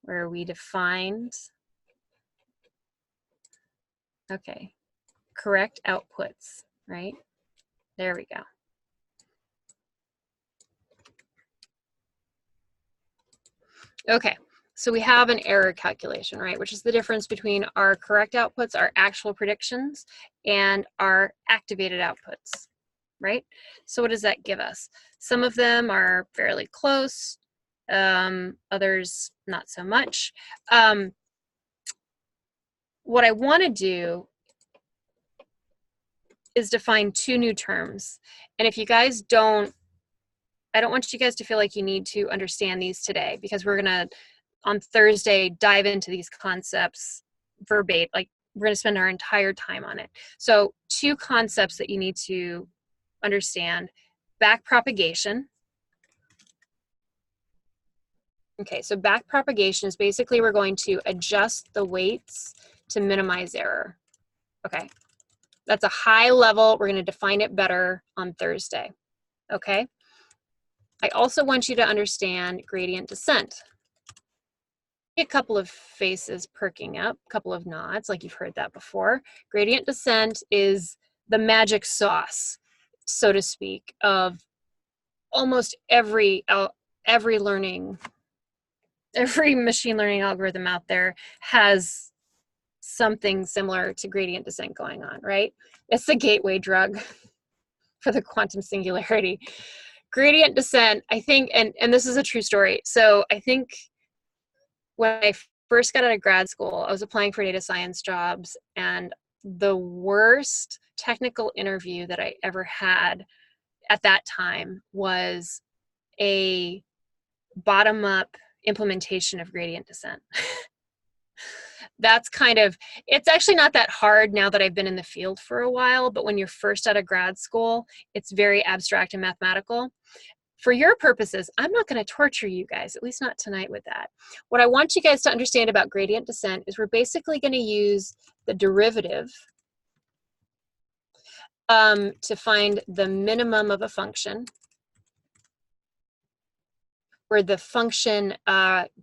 where we defined, okay, correct outputs, right? There we go. Okay, so we have an error calculation, right? Which is the difference between our correct outputs, our actual predictions, and our activated outputs, right? So what does that give us? Some of them are fairly close, others not so much. What I want to do is define two new terms. And if you guys don't, I don't want you guys to feel like you need to understand these today, because we're gonna, on Thursday, dive into these concepts verbatim. Like, we're gonna spend our entire time on it. So two concepts that you need to understand: backpropagation. Okay, so backpropagation is basically we're going to adjust the weights to minimize error. Okay, that's a high level. We're going to define it better on Thursday. Okay, I also want you to understand gradient descent. A couple of faces perking up, a couple of nods, like you've heard that before. Gradient descent is the magic sauce, so to speak, of almost every machine learning algorithm out there has something similar to gradient descent going on, right? It's the gateway drug for the quantum singularity. Gradient descent, I think, and this is a true story. So I think when I first got out of grad school, I was applying for data science jobs, and the worst technical interview that I ever had at that time was a bottom-up implementation of gradient descent. That's kind of, it's actually not that hard now that I've been in the field for a while, but when you're first out of grad school, it's very abstract and mathematical. For your purposes, I'm not going to torture you guys, at least not tonight with that. What I want you guys to understand about gradient descent is we're basically going to use the derivative to find the minimum of a function, where the function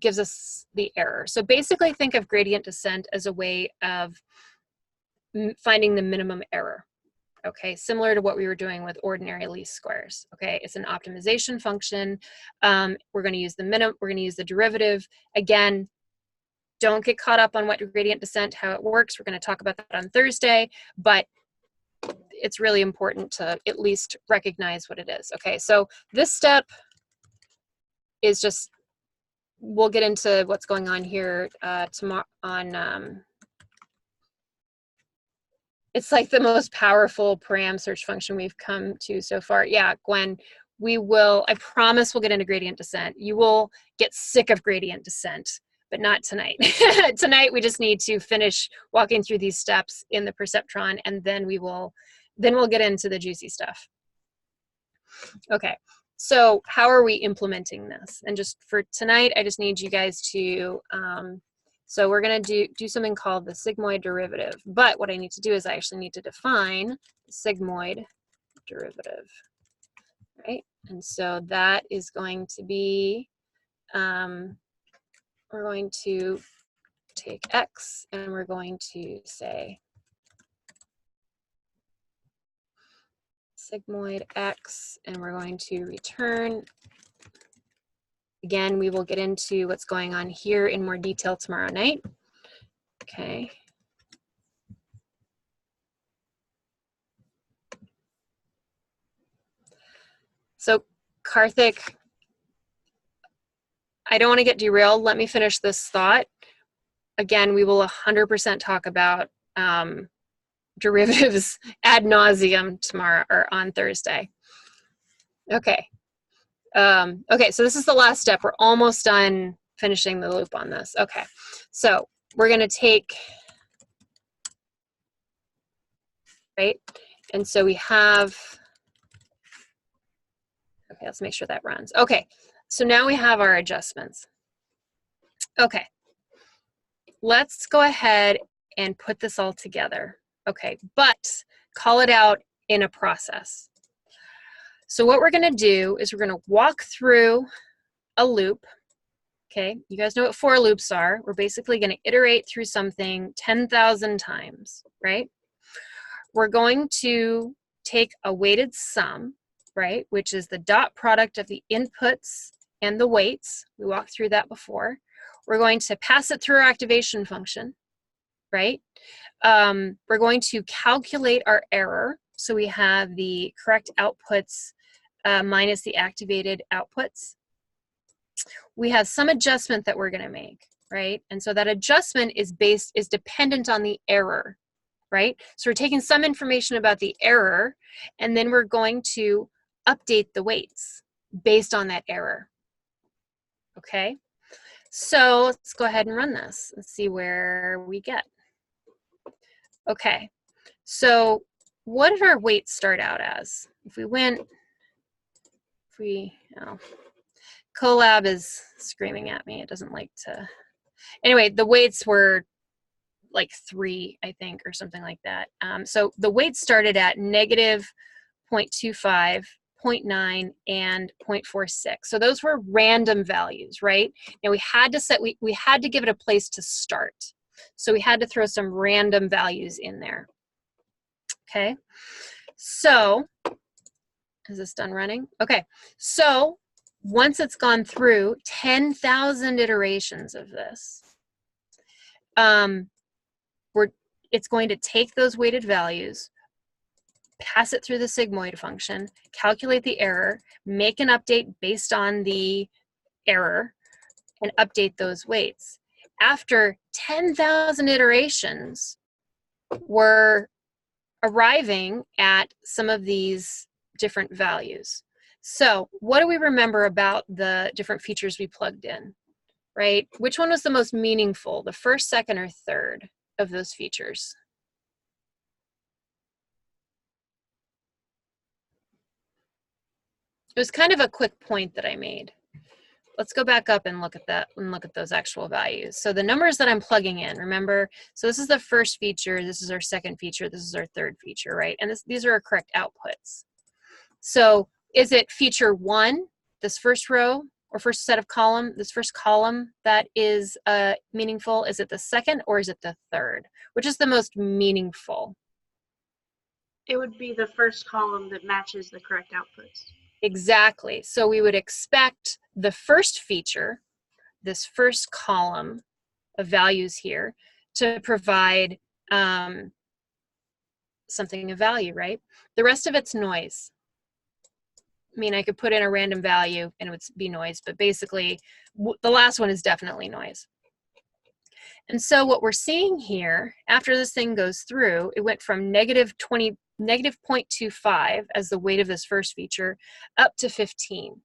gives us the error. So basically think of gradient descent as a way of finding the minimum error. Okay, similar to what we were doing with ordinary least squares. Okay, it's an optimization function. We're going to use the derivative. Again, don't get caught up on what gradient descent, how it works. We're going to talk about that on Thursday, but it's really important to at least recognize what it is. Okay, so this step is just, we'll get into what's going on here tomorrow on, it's like the most powerful param search function we've come to so far. Yeah, Gwen, we will, I promise we'll get into gradient descent. You will get sick of gradient descent, but not tonight. Tonight, we just need to finish walking through these steps in the Perceptron, and then we'll get into the juicy stuff. Okay, so how are we implementing this? And just for tonight, I just need you guys to, so we're gonna do something called the sigmoid derivative. But what I need to do is I actually need to define the sigmoid derivative, right? And so that is going to be, we're going to take x and we're going to say sigmoid x, and we're going to return. Again, we will get into what's going on here in more detail tomorrow night. Okay. So Karthik, I don't want to get derailed. Let me finish this thought. Again, we will 100% talk about derivatives ad nauseum tomorrow or on Thursday. Okay. Okay, so this is the last step. We're almost done finishing the loop on this. Okay, so we're gonna take, right? And so we have, okay, let's make sure that runs. Okay, so now we have our adjustments. Okay, let's go ahead and put this all together. Okay, but call it out in a process. So what we're gonna do is we're gonna walk through a loop. Okay, you guys know what for loops are. We're basically gonna iterate through something 10,000 times, right? We're going to take a weighted sum, right, which is the dot product of the inputs and the weights. We walked through that before. We're going to pass it through our activation function, right? We're going to calculate our error. So we have the correct outputs minus the activated outputs. We have some adjustment that we're going to make, right? And so that adjustment is dependent on the error, right? So we're taking some information about the error, and then we're going to update the weights based on that error. Okay, so let's go ahead and run this. Let's see where we get. Okay, so what did our weights start out as? If we, oh, Colab is screaming at me. It doesn't like to. Anyway, the weights were like 3, I think, or something like that. So the weights started at -0.25, 0.9, and 0.46. So those were random values, right? And we had to set, we had to give it a place to start. So we had to throw some random values in there. Okay. So is this done running? Okay. So once it's gone through 10,000 iterations of this, it's going to take those weighted values, pass it through the sigmoid function, calculate the error, make an update based on the error, and update those weights. After 10,000 iterations, we're arriving at some of these different values. So what do we remember about the different features we plugged in, right? Which one was the most meaningful, the first, second, or third of those features? It was kind of a quick point that I made. Let's go back up and look at that and look at those actual values. So the numbers that I'm plugging in, remember, so this is the first feature, this is our second feature, this is our third feature, right? And these are our correct outputs. So is it feature 1, this first row, or first set of column, this first column that is meaningful? Is it the second, or is it the third? Which is the most meaningful? It would be the first column that matches the correct outputs. Exactly. So we would expect the first feature, this first column of values here, to provide something of value, right? The rest of it's noise. I mean, I could put in a random value and it would be noise, but basically the last one is definitely noise. And so what we're seeing here, after this thing goes through, it went from -0.25 as the weight of this first feature up to 15.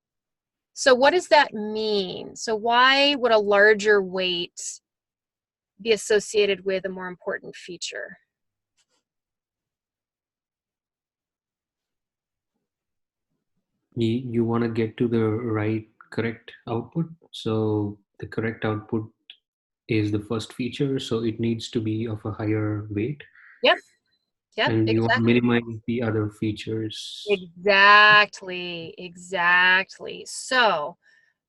So what does that mean? So why would a larger weight be associated with a more important feature? You want to get to the right correct output. So the correct output is the first feature, so it needs to be of a higher weight. Yep. Yep, And you want to exactly. minimize the other features. Exactly, exactly. So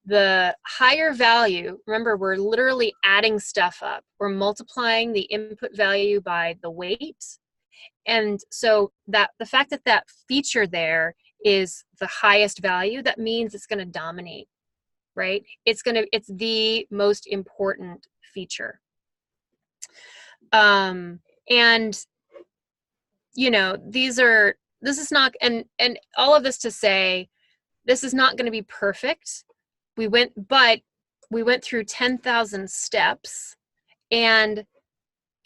the higher value, remember, we're literally adding stuff up. We're multiplying the input value by the weight. And so that the fact that that feature there is the highest value, that means it's going to dominate, right? It's the most important feature. And you know, this is not, and all of this to say, this is not going to be perfect. We went through 10,000 steps, and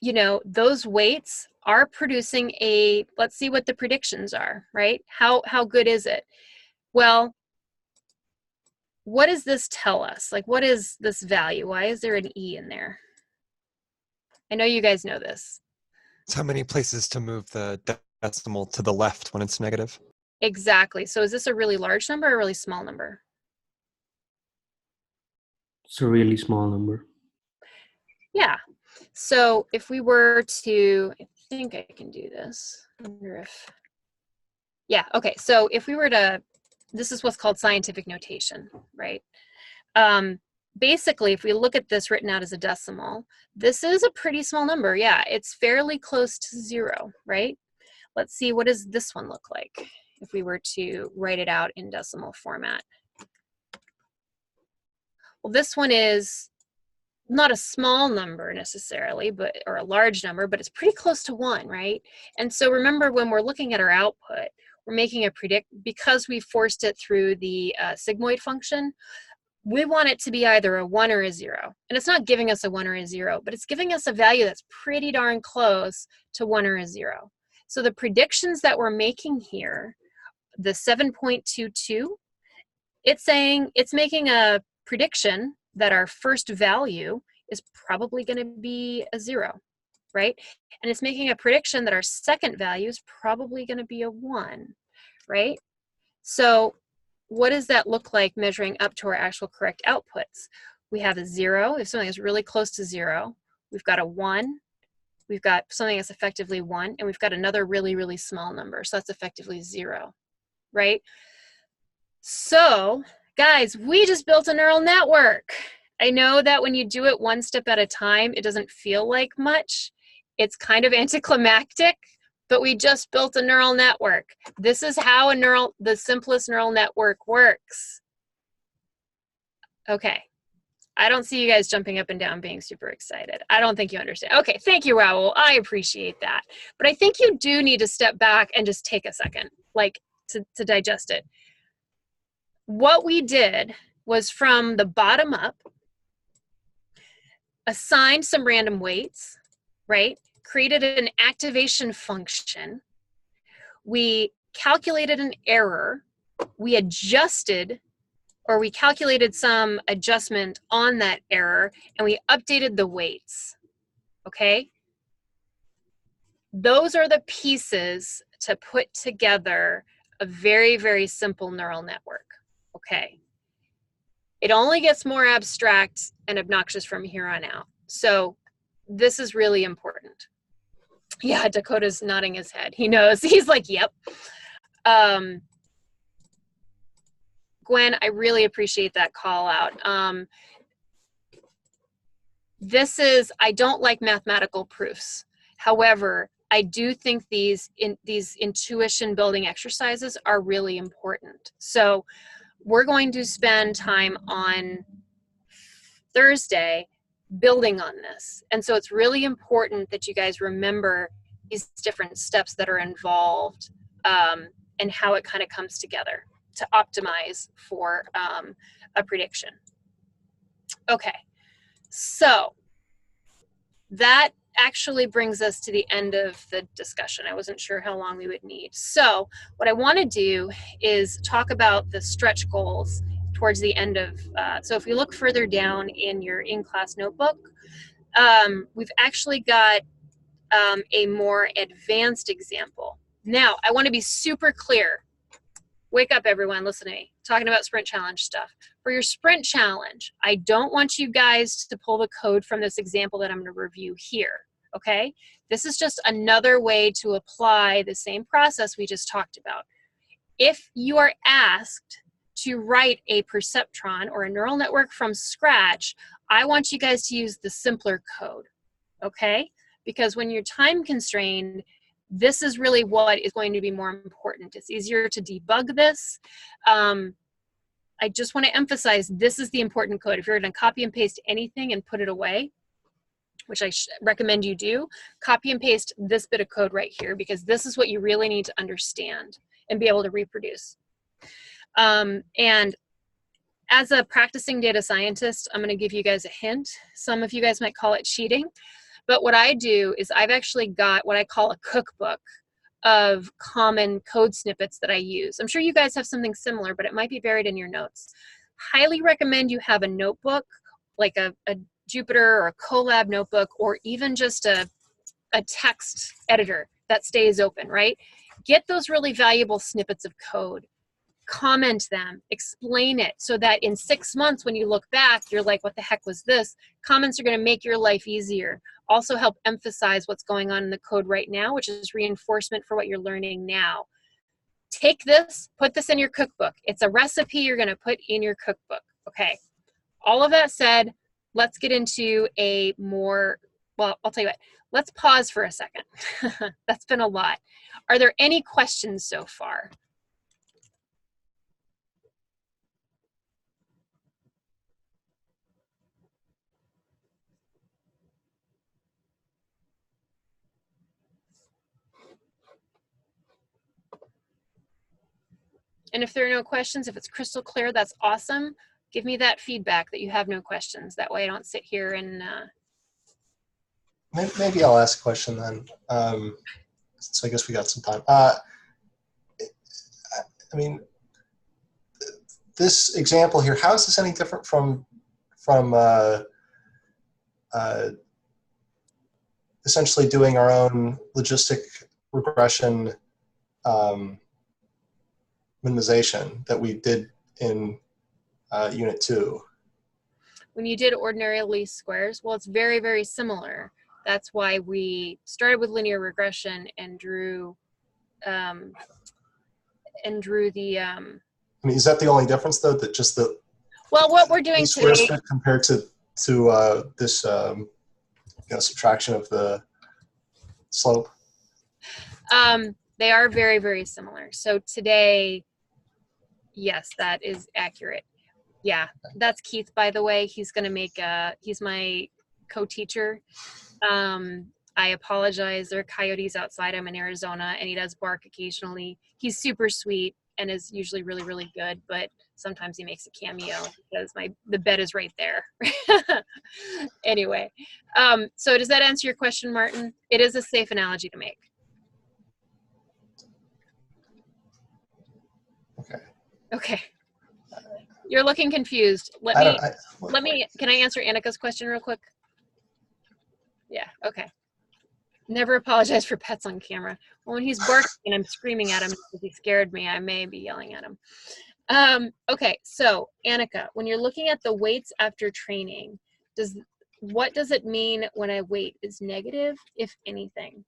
you know, those weights are producing let's see what the predictions are, right? How good is it? Well, what does this tell us? Like, what is this value? Why is there an E in there? I know you guys know this. It's how many places to move the decimal to the left when it's negative. Exactly. So is this a really large number or a really small number? It's a really small number. Yeah. So if we were to, I think I can do this. I wonder if, yeah, okay. So if we were to, this is what's called scientific notation, right? Basically, if we look at this written out as a decimal, this is a pretty small number. Yeah, it's fairly close to 0, right? Let's see, what does this one look like if we were to write it out in decimal format? Well, this one is not a small number necessarily, or a large number, but it's pretty close to 1, right? And so remember, when we're looking at our output, we're making a because we forced it through the sigmoid function, we want it to be either a 1 or a 0. And it's not giving us a 1 or a 0, but it's giving us a value that's pretty darn close to 1 or a 0. So the predictions that we're making here, the 7.22, it's making a prediction that our first value is probably going to be a 0, right? And it's making a prediction that our second value is probably going to be a 1, right? So what does that look like measuring up to our actual correct outputs? We have a 0, if something is really close to 0. We've got a 1. We've got something that's effectively 1. And we've got another really, really small number. So that's effectively 0, right? So, guys, we just built a neural network. I know that when you do it one step at a time, it doesn't feel like much. It's kind of anticlimactic, but we just built a neural network. This is how the simplest neural network works. Okay. I don't see you guys jumping up and down being super excited. I don't think you understand. Okay, thank you, Raul. I appreciate that. But I think you do need to step back and just take a second, like to digest it. What we did was, from the bottom up, assigned some random weights, right? Created an activation function. We calculated an error. We adjusted, or we calculated some adjustment on that error, and we updated the weights, okay? Those are the pieces to put together a very, very simple neural network, okay? It only gets more abstract and obnoxious from here on out. So this is really important. Yeah, Dakota's nodding his head. He knows. He's like, yep. Gwen, I really appreciate that call out. I don't like mathematical proofs. However, I do think these intuition building exercises are really important. So we're going to spend time on Thursday building on this. And so it's really important that you guys remember these different steps that are involved, and how it kind of comes together to optimize for a prediction. Okay, so that actually brings us to the end of the discussion. I wasn't sure how long we would need. So what I want to do is talk about the stretch goals towards the end of, so if we look further down in your in-class notebook, we've actually got a more advanced example. Now, I want to be super clear. Wake up, everyone, listen to me. Talking about sprint challenge stuff. For your sprint challenge, I don't want you guys to pull the code from this example that I'm going to review here, okay? This is just another way to apply the same process we just talked about. If you are asked to write a perceptron or a neural network from scratch, I want you guys to use the simpler code, okay? Because when you're time constrained, this is really what is going to be more important. It's easier to debug this. I just want to emphasize this is the important code. If you're going to copy and paste anything and put it away, which I recommend you do, copy and paste this bit of code right here, because this is what you really need to understand and be able to reproduce. And as a practicing data scientist, I'm going to give you guys a hint. Some of you guys might call it cheating. But what I do is I've actually got what I call a cookbook of common code snippets that I use. I'm sure you guys have something similar, but it might be buried in your notes. Highly recommend you have a notebook, like a Jupyter or a Colab notebook, or even just a text editor that stays open, right? Get those really valuable snippets of code. Comment them, explain it, so that in 6 months when you look back, you're like, what the heck was this? Comments are going to make your life easier. Also help emphasize what's going on in the code right now, which is reinforcement for what you're learning now. Take this, put this in your cookbook. It's a recipe you're going to put in your cookbook. Okay. All of that said, let's get into a more, well, I'll tell you what, let's pause for a second. That's been a lot. Are there any questions so far? And if there are no questions, if it's crystal clear, that's awesome. Give me that feedback that you have no questions. That way I don't sit here and... Maybe I'll ask a question then. So I guess we got some time. I mean, this example here, how is this any different from essentially doing our own logistic regression minimization that we did in Unit 2? When you did ordinary least squares, well, it's very, very similar. That's why we started with linear regression and drew the... I mean, is that the only difference, though? That just the... Well, what we're doing today... compared to this you know, subtraction of the slope? They are very, very similar. So today, yes, that is accurate. Yeah, that's Keith, by the way. He's going to make he's my co-teacher. I apologize. There are coyotes outside. I'm in Arizona, and he does bark occasionally. He's super sweet and is usually really, really good, but sometimes he makes a cameo because the bed is right there. Anyway, so does that answer your question, Martin? It is a safe analogy to make. Okay. Okay. You're looking confused. Can I answer Annika's question real quick? Yeah, okay. Never apologize for pets on camera. Well, when he's barking and I'm screaming at him because he scared me, I may be yelling at him. Okay, so Annika, when you're looking at the weights after training, what does it mean when a weight is negative, if anything?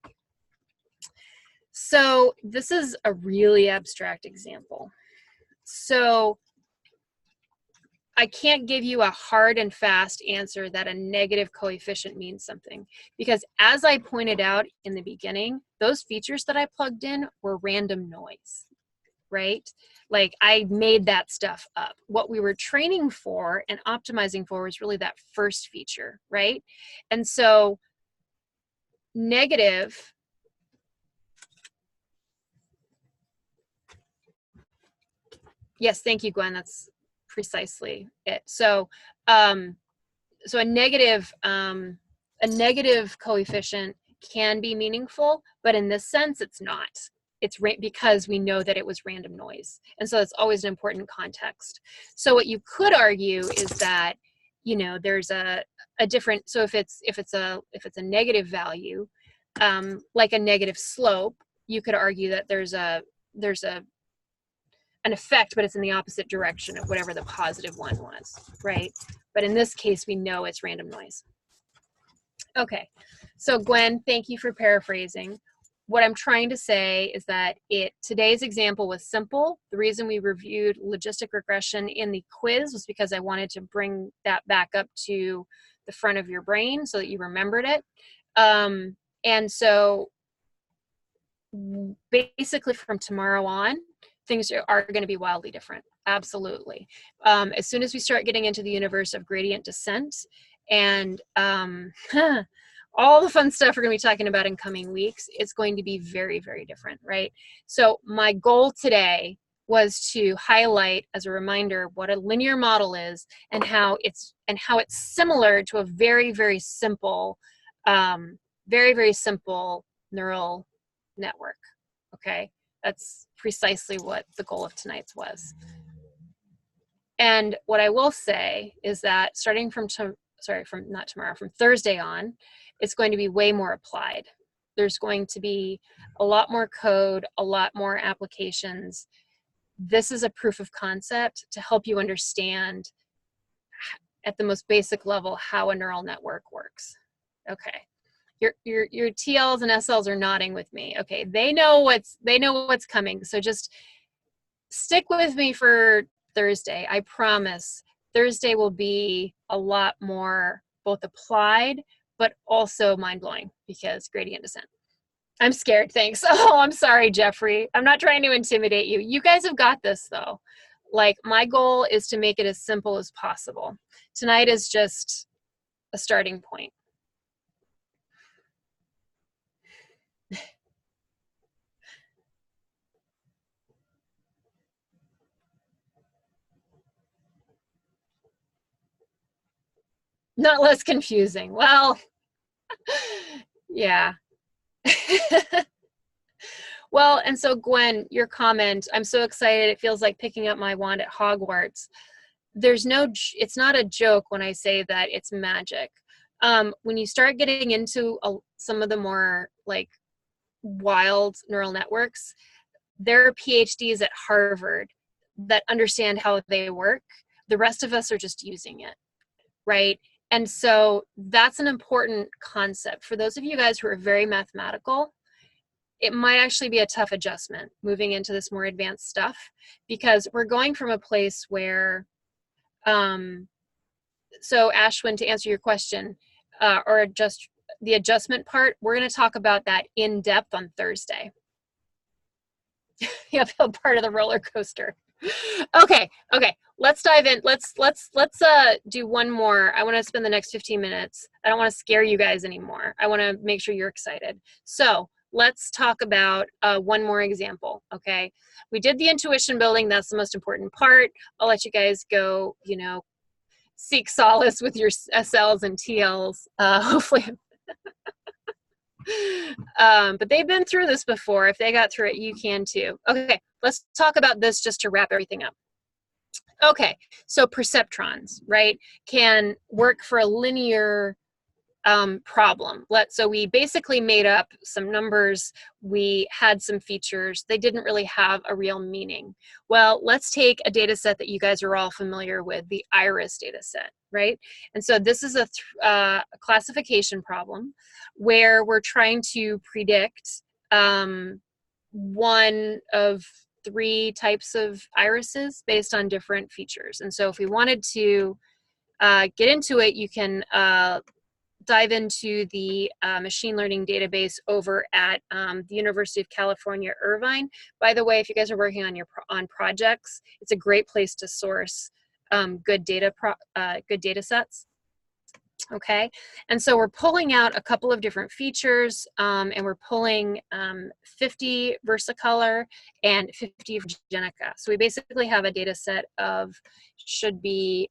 So this is a really abstract example. So I can't give you a hard and fast answer that a negative coefficient means something, because as I pointed out in the beginning, those features that I plugged in were random noise, right? Like I made that stuff up. What we were training for and optimizing for was really that first feature, right? And so negative, yes, thank you, Gwen, that's precisely it. So so a negative coefficient can be meaningful, but in this sense it's not. because we know that it was random noise. And so it's always an important context. So what you could argue is that, you know, there's a different, so if it's a negative value, like a negative slope, you could argue that there's an effect, but it's in the opposite direction of whatever the positive one was, right? But in this case, we know it's random noise. Okay, so Gwen, thank you for paraphrasing. What I'm trying to say is that today's example was simple. The reason we reviewed logistic regression in the quiz was because I wanted to bring that back up to the front of your brain so that you remembered it. And so basically from tomorrow on, things are going to be wildly different. Absolutely. As soon as we start getting into the universe of gradient descent and all the fun stuff we're going to be talking about in coming weeks, it's going to be very, very different, right? So my goal today was to highlight as a reminder what a linear model is and how it's similar to a very, very simple, very simple neural network. Okay, that's precisely what the goal of tonight's was. And what I will say is that starting from Thursday on, it's going to be way more applied. There's going to be a lot more code, a lot more applications. This is a proof of concept to help you understand at the most basic level how a neural network works. Okay. Your TLs and SLs are nodding with me. Okay, they know what's coming. So just stick with me for Thursday. I promise Thursday will be a lot more both applied but also mind-blowing because gradient descent. I'm scared, thanks. Oh, I'm sorry, Jeffrey. I'm not trying to intimidate you. You guys have got this though. Like, my goal is to make it as simple as possible. Tonight is just a starting point. Not less confusing. Well, yeah. Well, and so Gwen, your comment, I'm so excited. It feels like picking up my wand at Hogwarts. It's not a joke when I say that it's magic. When you start getting into some of the more like wild neural networks, there are PhDs at Harvard that understand how they work. The rest of us are just using it, right? And so that's an important concept. For those of you guys who are very mathematical, it might actually be a tough adjustment moving into this more advanced stuff because we're going from a place where, so Ashwin, to answer your question, or just the adjustment part, we're going to talk about that in depth on Thursday. The uphill part of the roller coaster. Okay, let's dive in. Let's do one more. I want to spend the next 15 minutes. I don't want to scare you guys anymore. I want to make sure you're excited. So let's talk about one more example, okay? We did the intuition building. That's the most important part. I'll let you guys go, you know, seek solace with your SLs and TLs, hopefully. But they've been through this before. If they got through it, you can too. Okay, let's talk about this just to wrap everything up. Okay, so perceptrons, right, can work for a linear problem. So we basically made up some numbers. We had some features. They didn't really have a real meaning. Well, let's take a data set that you guys are all familiar with, the iris data set, right? And so this is a classification problem where we're trying to predict one of 3 types of irises based on different features. And so if we wanted to get into it, you can dive into the machine learning database over at the University of California, Irvine. By the way, if you guys are working on projects, it's a great place to source good data sets. Okay, and so we're pulling out a couple of different features, and we're pulling 50 versicolor and 50 virginica. So we basically have a data set of, should be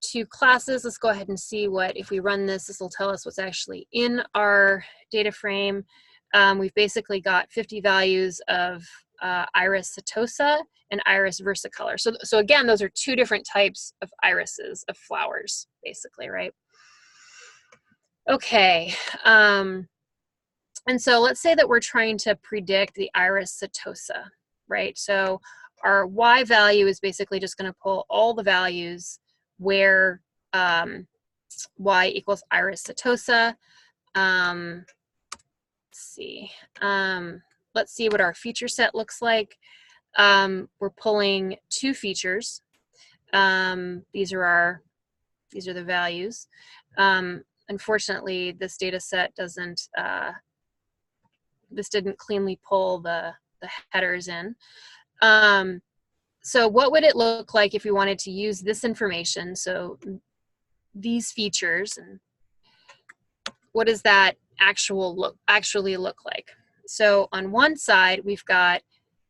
2 classes. Let's go ahead and see what, if we run this, this will tell us what's actually in our data frame. we've basically got 50 values of iris setosa and iris versicolor. So again, those are two different types of irises, of flowers, basically, right? Okay. And so let's say that we're trying to predict the iris setosa, right? So our Y value is basically just going to pull all the values where Y equals iris setosa. Let's see. Let's see what our feature set looks like. We're pulling two features. These are the values. Unfortunately, this data set doesn't, this didn't cleanly pull the headers in. So what would it look like if we wanted to use this information? So these features, and what does that actually look like? So on one side, we've got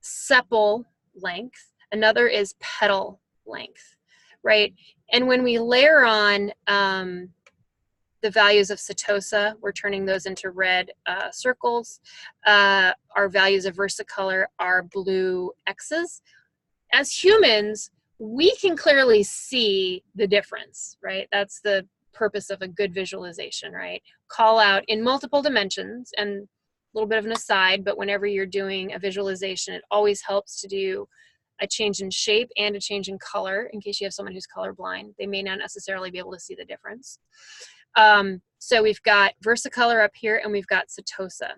sepal length, another is petal length, right? And when we layer on the values of setosa, we're turning those into red circles. Our values of versicolor are blue X's. As humans, we can clearly see the difference, right? That's the purpose of a good visualization, right? Call out in multiple dimensions, and a little bit of an aside, but whenever you're doing a visualization, it always helps to do a change in shape and a change in color in case you have someone who's colorblind. They may not necessarily be able to see the difference. So we've got versicolor up here and we've got setosa.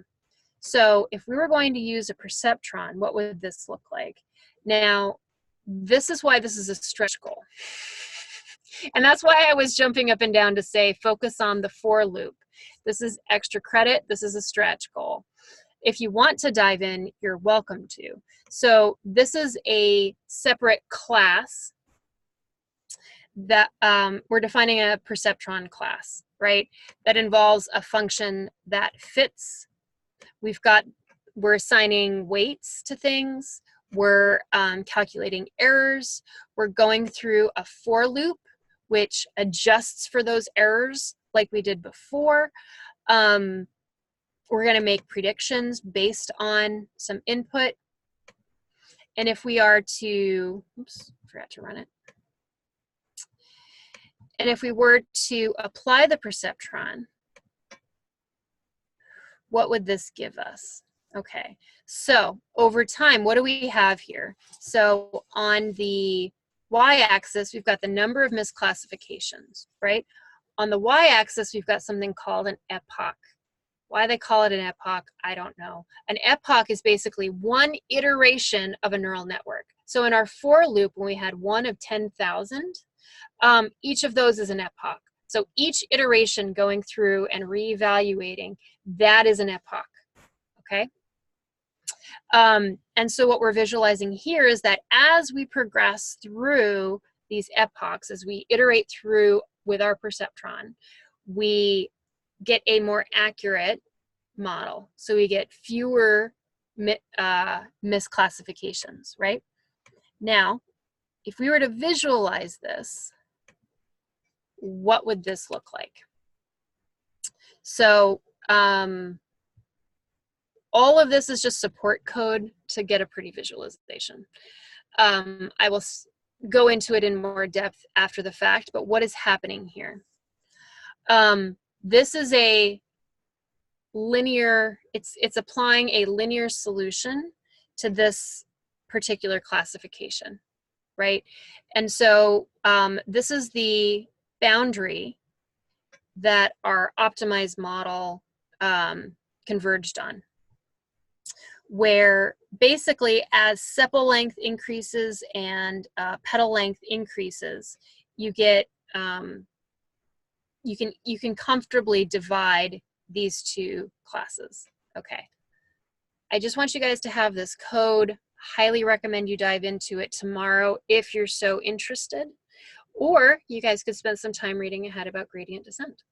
So if we were going to use a perceptron, what would this look like? Now, this is why this is a stretch goal. And that's why I was jumping up and down to say, focus on the for loop. This is extra credit. This is a stretch goal. If you want to dive in, you're welcome to. So this is a separate class that we're defining a perceptron class, right? That involves a function that fits. We're assigning weights to things. We're calculating errors. We're going through a for loop, which adjusts for those errors like we did before. We're going to make predictions based on some input. And if we are to, oops, forgot to run it. And if we were to apply the perceptron, what would this give us? Okay, so over time, what do we have here? So on the y-axis, we've got the number of misclassifications, right? On the y-axis, we've got something called an epoch. Why they call it an epoch, I don't know. An epoch is basically one iteration of a neural network. So in our for loop, when we had 1 of 10,000, each of those is an epoch. So each iteration going through and reevaluating, that is an epoch, okay? And so what we're visualizing here is that as we progress through these epochs, as we iterate through with our perceptron, we get a more accurate model. So we get fewer misclassifications, right? Now, if we were to visualize this, what would this look like? So all of this is just support code to get a pretty visualization. I will go into it in more depth after the fact, but what is happening here? This is a linear, it's applying a linear solution to this particular classification, right? And so this is the boundary that our optimized model converged on, where basically as sepal length increases and petal length increases, you get you can comfortably divide these two classes. Okay, I just want you guys to have this code. Highly recommend you dive into it tomorrow if you're so interested, or you guys could spend some time reading ahead about gradient descent,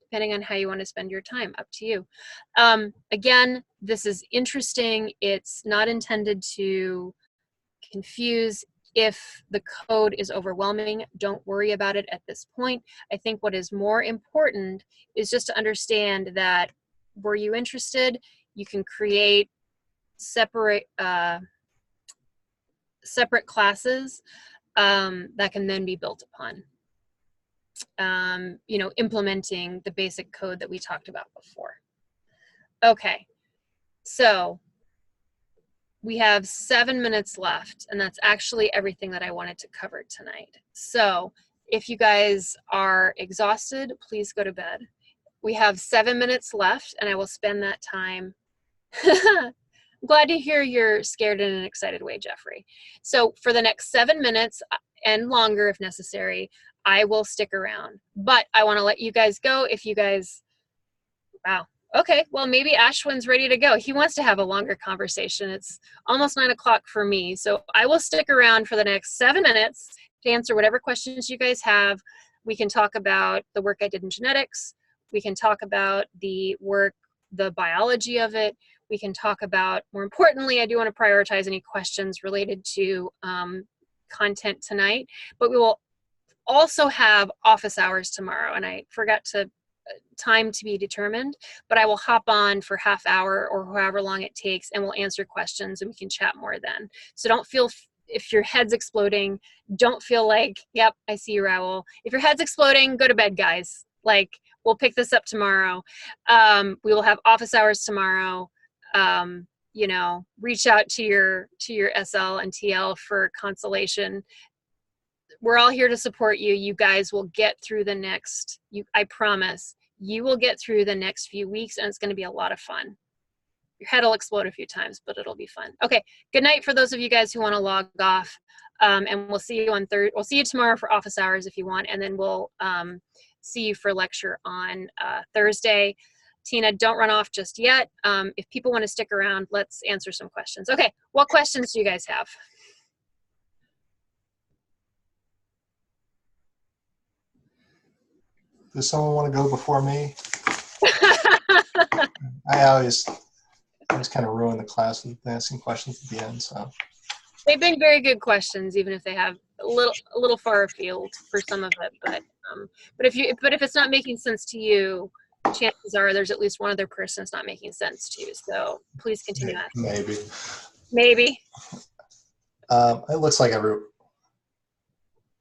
depending on how you want to spend your time, up to you. Again, this is interesting. It's not intended to confuse. If the code is overwhelming, don't worry about it at this point. I think what is more important is just to understand that, were you interested? you can create separate separate classes that can then be built upon. You know, implementing the basic code that we talked about before. Okay, so we have 7 minutes left, and that's actually everything that I wanted to cover tonight. So if you guys are exhausted, please go to bed. We have 7 minutes left, and I will spend that time. I'm glad to hear you're scared in an excited way, Jeffrey. So for the next 7 minutes and longer if necessary, I will stick around. But I want to let you guys go if you guys, wow. Okay, well, maybe Ashwin's ready to go. He wants to have a longer conversation. It's almost 9 o'clock for me. So I will stick around for the next 7 minutes to answer whatever questions you guys have. We can talk about the work I did in genetics. We can talk about the work, the biology of it. We can talk about, more importantly, I do want to prioritize any questions related to content tonight, but we will also have office hours tomorrow. And I forgot to time to be determined, but I will hop on for half hour or however long it takes, and we'll answer questions and we can chat more then. So don't feel, if your head's exploding, don't feel like, yep, I see you, Raoul. If your head's exploding, go to bed, guys. Like, we'll pick this up tomorrow. We will have office hours tomorrow. You know, reach out to your SL and TL for consolation. We're all here to support you. You guys will get through the next, I promise, you will get through the next few weeks, and it's going to be a lot of fun. Your head will explode a few times, but it'll be fun. Okay, good night for those of you guys who want to log off. And we'll see you on we'll see you tomorrow for office hours if you want, and then we'll see you for lecture on Thursday. Tina, don't run off just yet. If people want to stick around, let's answer some questions. Okay, what questions do you guys have? Does someone want to go before me? I always kind of ruin the class with asking questions at the end. So they've been very good questions, even if they have a little far afield for some of it. But if it's not making sense to you, chances are there's at least one other person it's not making sense to. So please continue asking. Maybe. It looks like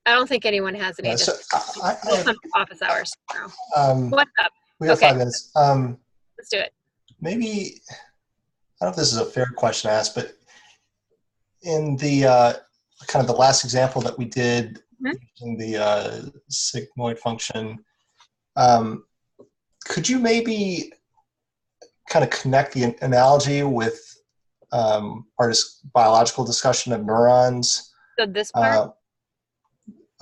I don't think anyone has any. So we'll come to office hours tomorrow. What's up? We have 5 minutes. Let's do it. Maybe, I don't know if this is a fair question to ask, but in the kind of the last example that we did in the sigmoid function, could you maybe kind of connect the analogy with our biological discussion of neurons? So this part?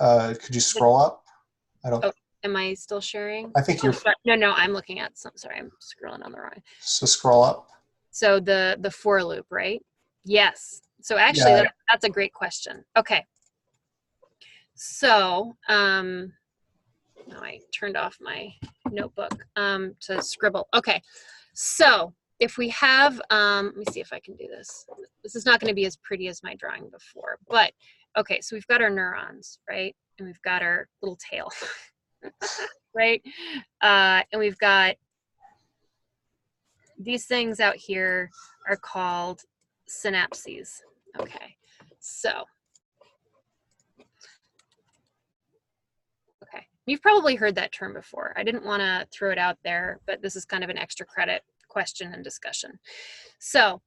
Could you scroll up? I don't. Oh, am I still sharing? I think you're. No, I'm looking at some. Sorry, I'm scrolling on the wrong. So scroll up. So the for loop, right? Yes. So actually, that's a great question. Okay. So, now I turned off my notebook to scribble. Okay. So if we have, let me see if I can do this. This is not going to be as pretty as my drawing before, but okay. So we've got our neurons, right? And we've got our little tail, right? And we've got these things out here are called synapses. Okay. So, okay. You've probably heard that term before. I didn't want to throw it out there, but this is kind of an extra credit question and discussion. So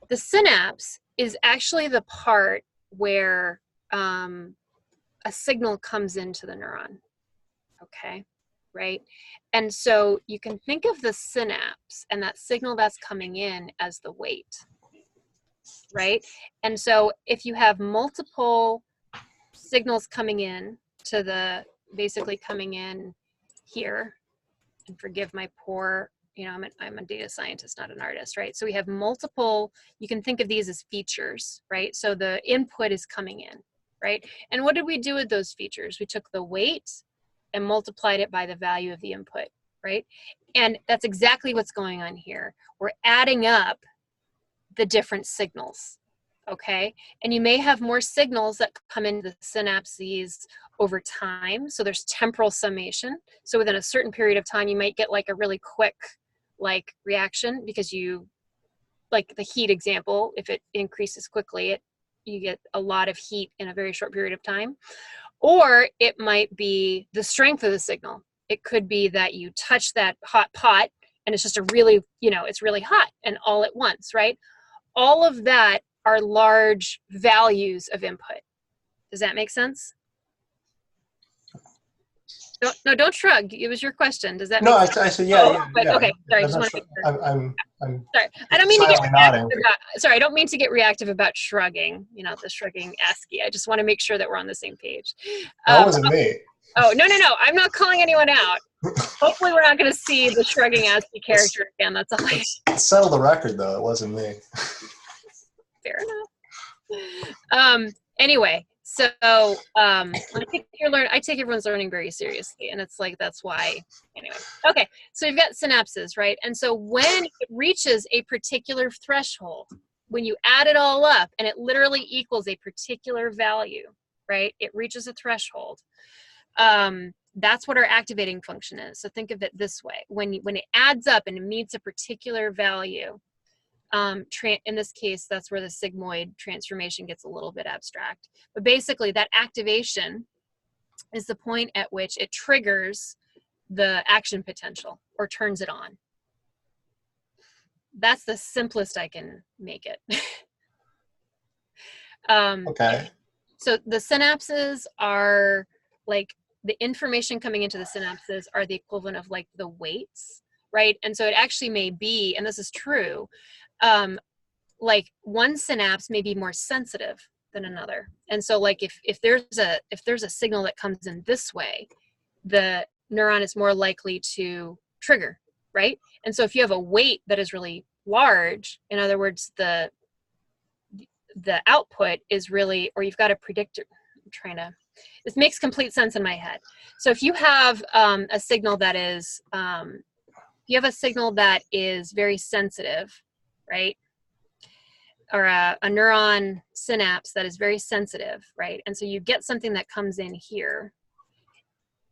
the synapse is actually the part where a signal comes into the neuron, okay, right? And so you can think of the synapse and that signal that's coming in as the weight, right? And so if you have multiple signals coming in to the, basically coming in here, and forgive my poor, you know, I'm a data scientist, not an artist, right? So we have multiple, you can think of these as features, right? So the input is coming in, right? And what did we do with those features? We took the weight and multiplied it by the value of the input, right? And that's exactly what's going on here. We're adding up the different signals, okay? And you may have more signals that come into the synapses over time. So there's temporal summation. So within a certain period of time, you might get like a really quick like reaction because you like the heat example, if it increases quickly, you get a lot of heat in a very short period of time. Or it might be the strength of the signal. It could be that you touch that hot pot and it's just a really, it's really hot and all at once, right? All of that are large values of input. Does that make sense? Don't shrug. It was your question. Does that make sense? I said, yeah, yeah, but yeah. okay, sorry, I I'm just not want to sure. make sure. I'm Sorry, I don't mean to get silently reactive nodding. sorry, I don't mean to get reactive about shrugging, the shrugging ASCII. I just want to make sure that we're on the same page. That wasn't me. Oh, no. I'm not calling anyone out. Hopefully we're not going to see the shrugging ASCII character again. That's all. Let's settle the record, though. It wasn't me. Fair enough. Anyway, so I take everyone's learning very seriously, and it's like that's why. Anyway, okay. So you've got synapses, right? And so when it reaches a particular threshold, when you add it all up, and it literally equals a particular value, right? It reaches a threshold. That's what our activating function is. So think of it this way: when it adds up and it meets a particular value. In this case, that's where the sigmoid transformation gets a little bit abstract. But basically, that activation is the point at which it triggers the action potential or turns it on. That's the simplest I can make it. Okay. So the synapses are like the information coming into the synapses are the equivalent of like the weights, right? And so it actually may be, and this is true, like one synapse may be more sensitive than another. And so like if there's a signal that comes in this way, the neuron is more likely to trigger, right? And so if you have a weight that is really large, in other words, the output is really, or you've got a predictor, this makes complete sense in my head. So if you have a signal that is, very sensitive, right? Or a neuron synapse that is very sensitive, right? And so you get something that comes in here,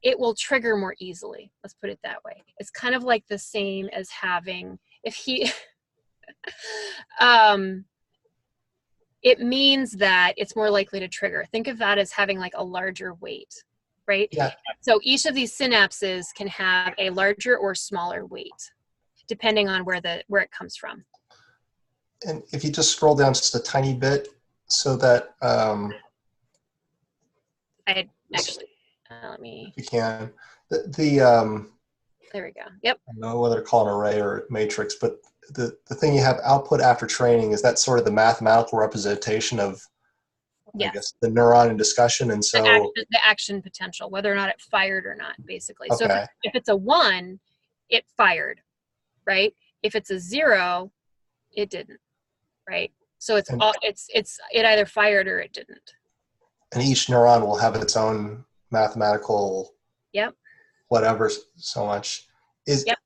it will trigger more easily. Let's put it that way. It's kind of like the same as having, it means that it's more likely to trigger. Think of that as having like a larger weight, right? Yeah. So each of these synapses can have a larger or smaller weight, depending on where it comes from. And if you just scroll down just a tiny bit, so that I had actually, let me. if you can, There we go. Yep. I don't know whether to call it an array or matrix, but the thing you have output after training, is that sort of the mathematical representation of, Yes. I guess, the neuron in discussion. And so the action potential, whether or not it fired or not, basically. So Okay. if it's a 1, it fired, right? If it's a 0, it didn't, right? So it either fired or it didn't. and each neuron will have its own mathematical Yep. whatever so much. Yep.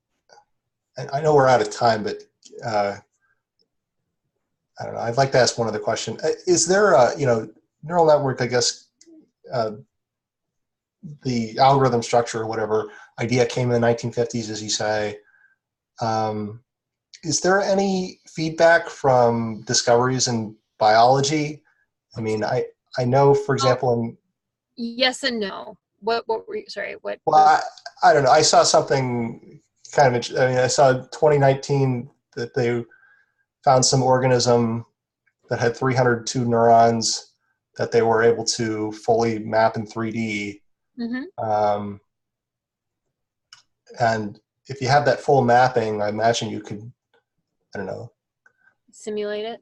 And I know we're out of time, but I don't know. I'd like to ask one other question. Is there a, neural network, I guess, the algorithm structure or whatever idea came in the 1950s, as you say. Is there any feedback from discoveries in biology? I mean, I know, for example, Yes and no. What were you, sorry, what? Well, I don't know. I saw something kind of, I saw 2019 that they found some organism that had 302 neurons that they were able to fully map in 3D. Mm-hmm. And if you have that full mapping, I imagine you could, I don't know. Simulate it?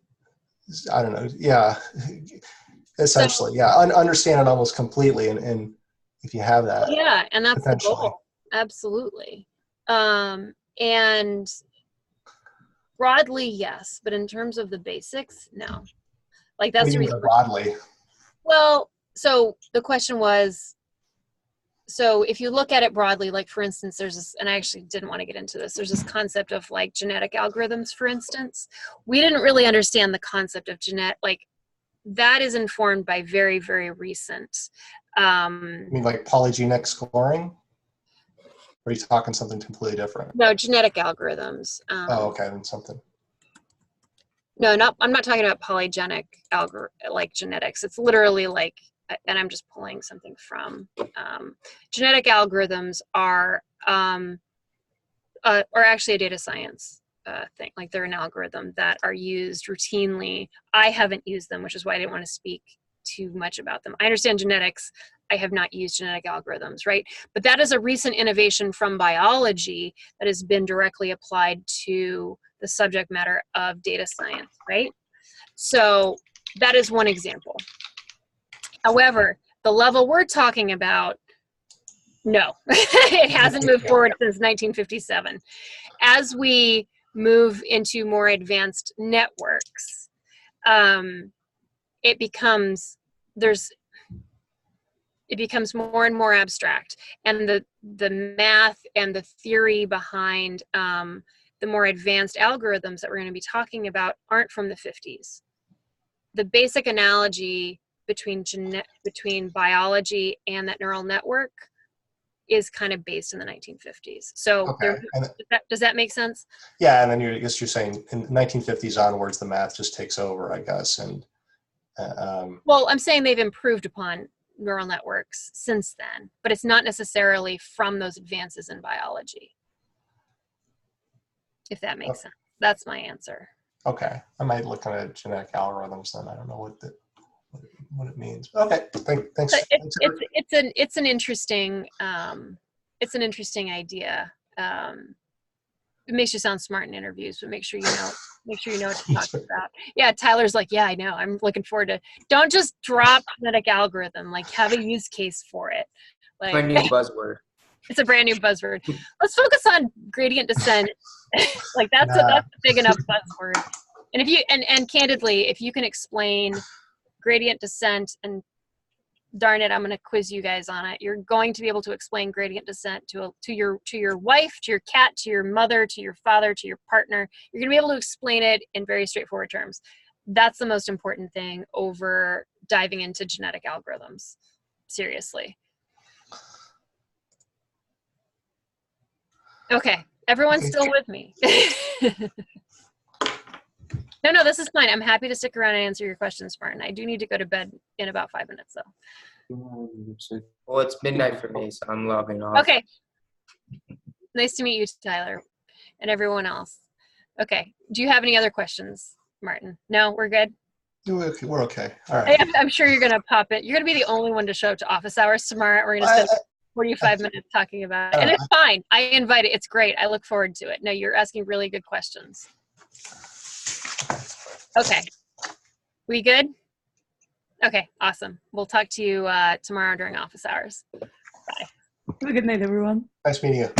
I don't know. Yeah. Essentially, yeah. Understand it almost completely. And if you have that. Yeah, and that's the goal. Absolutely. And broadly, yes, but in terms of the basics, no. Like that's the reason. Broadly. Well, so the question was, so if you look at it broadly, like for instance, there's this, and I actually didn't want to get into this, there's this concept of like genetic algorithms, for instance. We didn't really understand the concept of like that is informed by very, very recent. You mean like polygenic scoring? Or are you talking something completely different? No, genetic algorithms. Oh, okay, then something. No, I'm not talking about polygenic like genetics. It's literally like, and I'm just pulling something from, genetic algorithms are actually a data science thing. Like they're an algorithm that are used routinely. I haven't used them, which is why I didn't want to speak too much about them. I understand genetics. I have not used genetic algorithms, right? But that is a recent innovation from biology that has been directly applied to the subject matter of data science, right? So that is one example. However, the level we're talking about, no, it hasn't moved forward since 1957. As we move into more advanced networks, it becomes more and more abstract, and the math and the theory behind the more advanced algorithms that we're going to be talking about aren't from the 50s. The basic analogy between biology and that neural network is kind of based in the 1950s. So Okay. does that make sense? Yeah, and then I guess you're saying in the 1950s onwards, the math just takes over, I guess. And well, I'm saying they've improved upon neural networks since then, but it's not necessarily from those advances in biology, if that makes sense. That's my answer. Okay, I might look at genetic algorithms then. I don't know what it means. Okay, thanks. It's an interesting idea. It makes you sound smart in interviews, but make sure you know what you're talking about. Yeah, Tyler's like, yeah, I know. I'm looking forward to. Don't just drop genetic algorithm. Like, have a use case for it. Like, My new buzzword. It's a brand new buzzword. Let's focus on gradient descent. Like that's a big enough buzzword. And if you and candidly, if you can explain gradient descent, and darn it, I'm going to quiz you guys on it. You're going to be able to explain gradient descent to your wife, to your cat, to your mother, to your father, to your partner. You're going to be able to explain it in very straightforward terms. That's the most important thing over diving into genetic algorithms. Seriously. Okay, everyone's still with me. No, this is fine. I'm happy to stick around and answer your questions, Martin. I do need to go to bed in about 5 minutes, though. Well, it's midnight for me, so I'm logging off. Okay. Nice to meet you, Tyler, and everyone else. Okay. Do you have any other questions, Martin? No, we're good? We're okay. All right. I'm sure you're going to pop it. You're going to be the only one to show up to office hours tomorrow. We're going to spend 45 minutes talking about it. And it's fine. I invite it. It's great. I look forward to it. No, you're asking really good questions. Okay. We good? Okay, awesome. We'll talk to you tomorrow during office hours. Bye. Have a good night, everyone. Nice meeting you.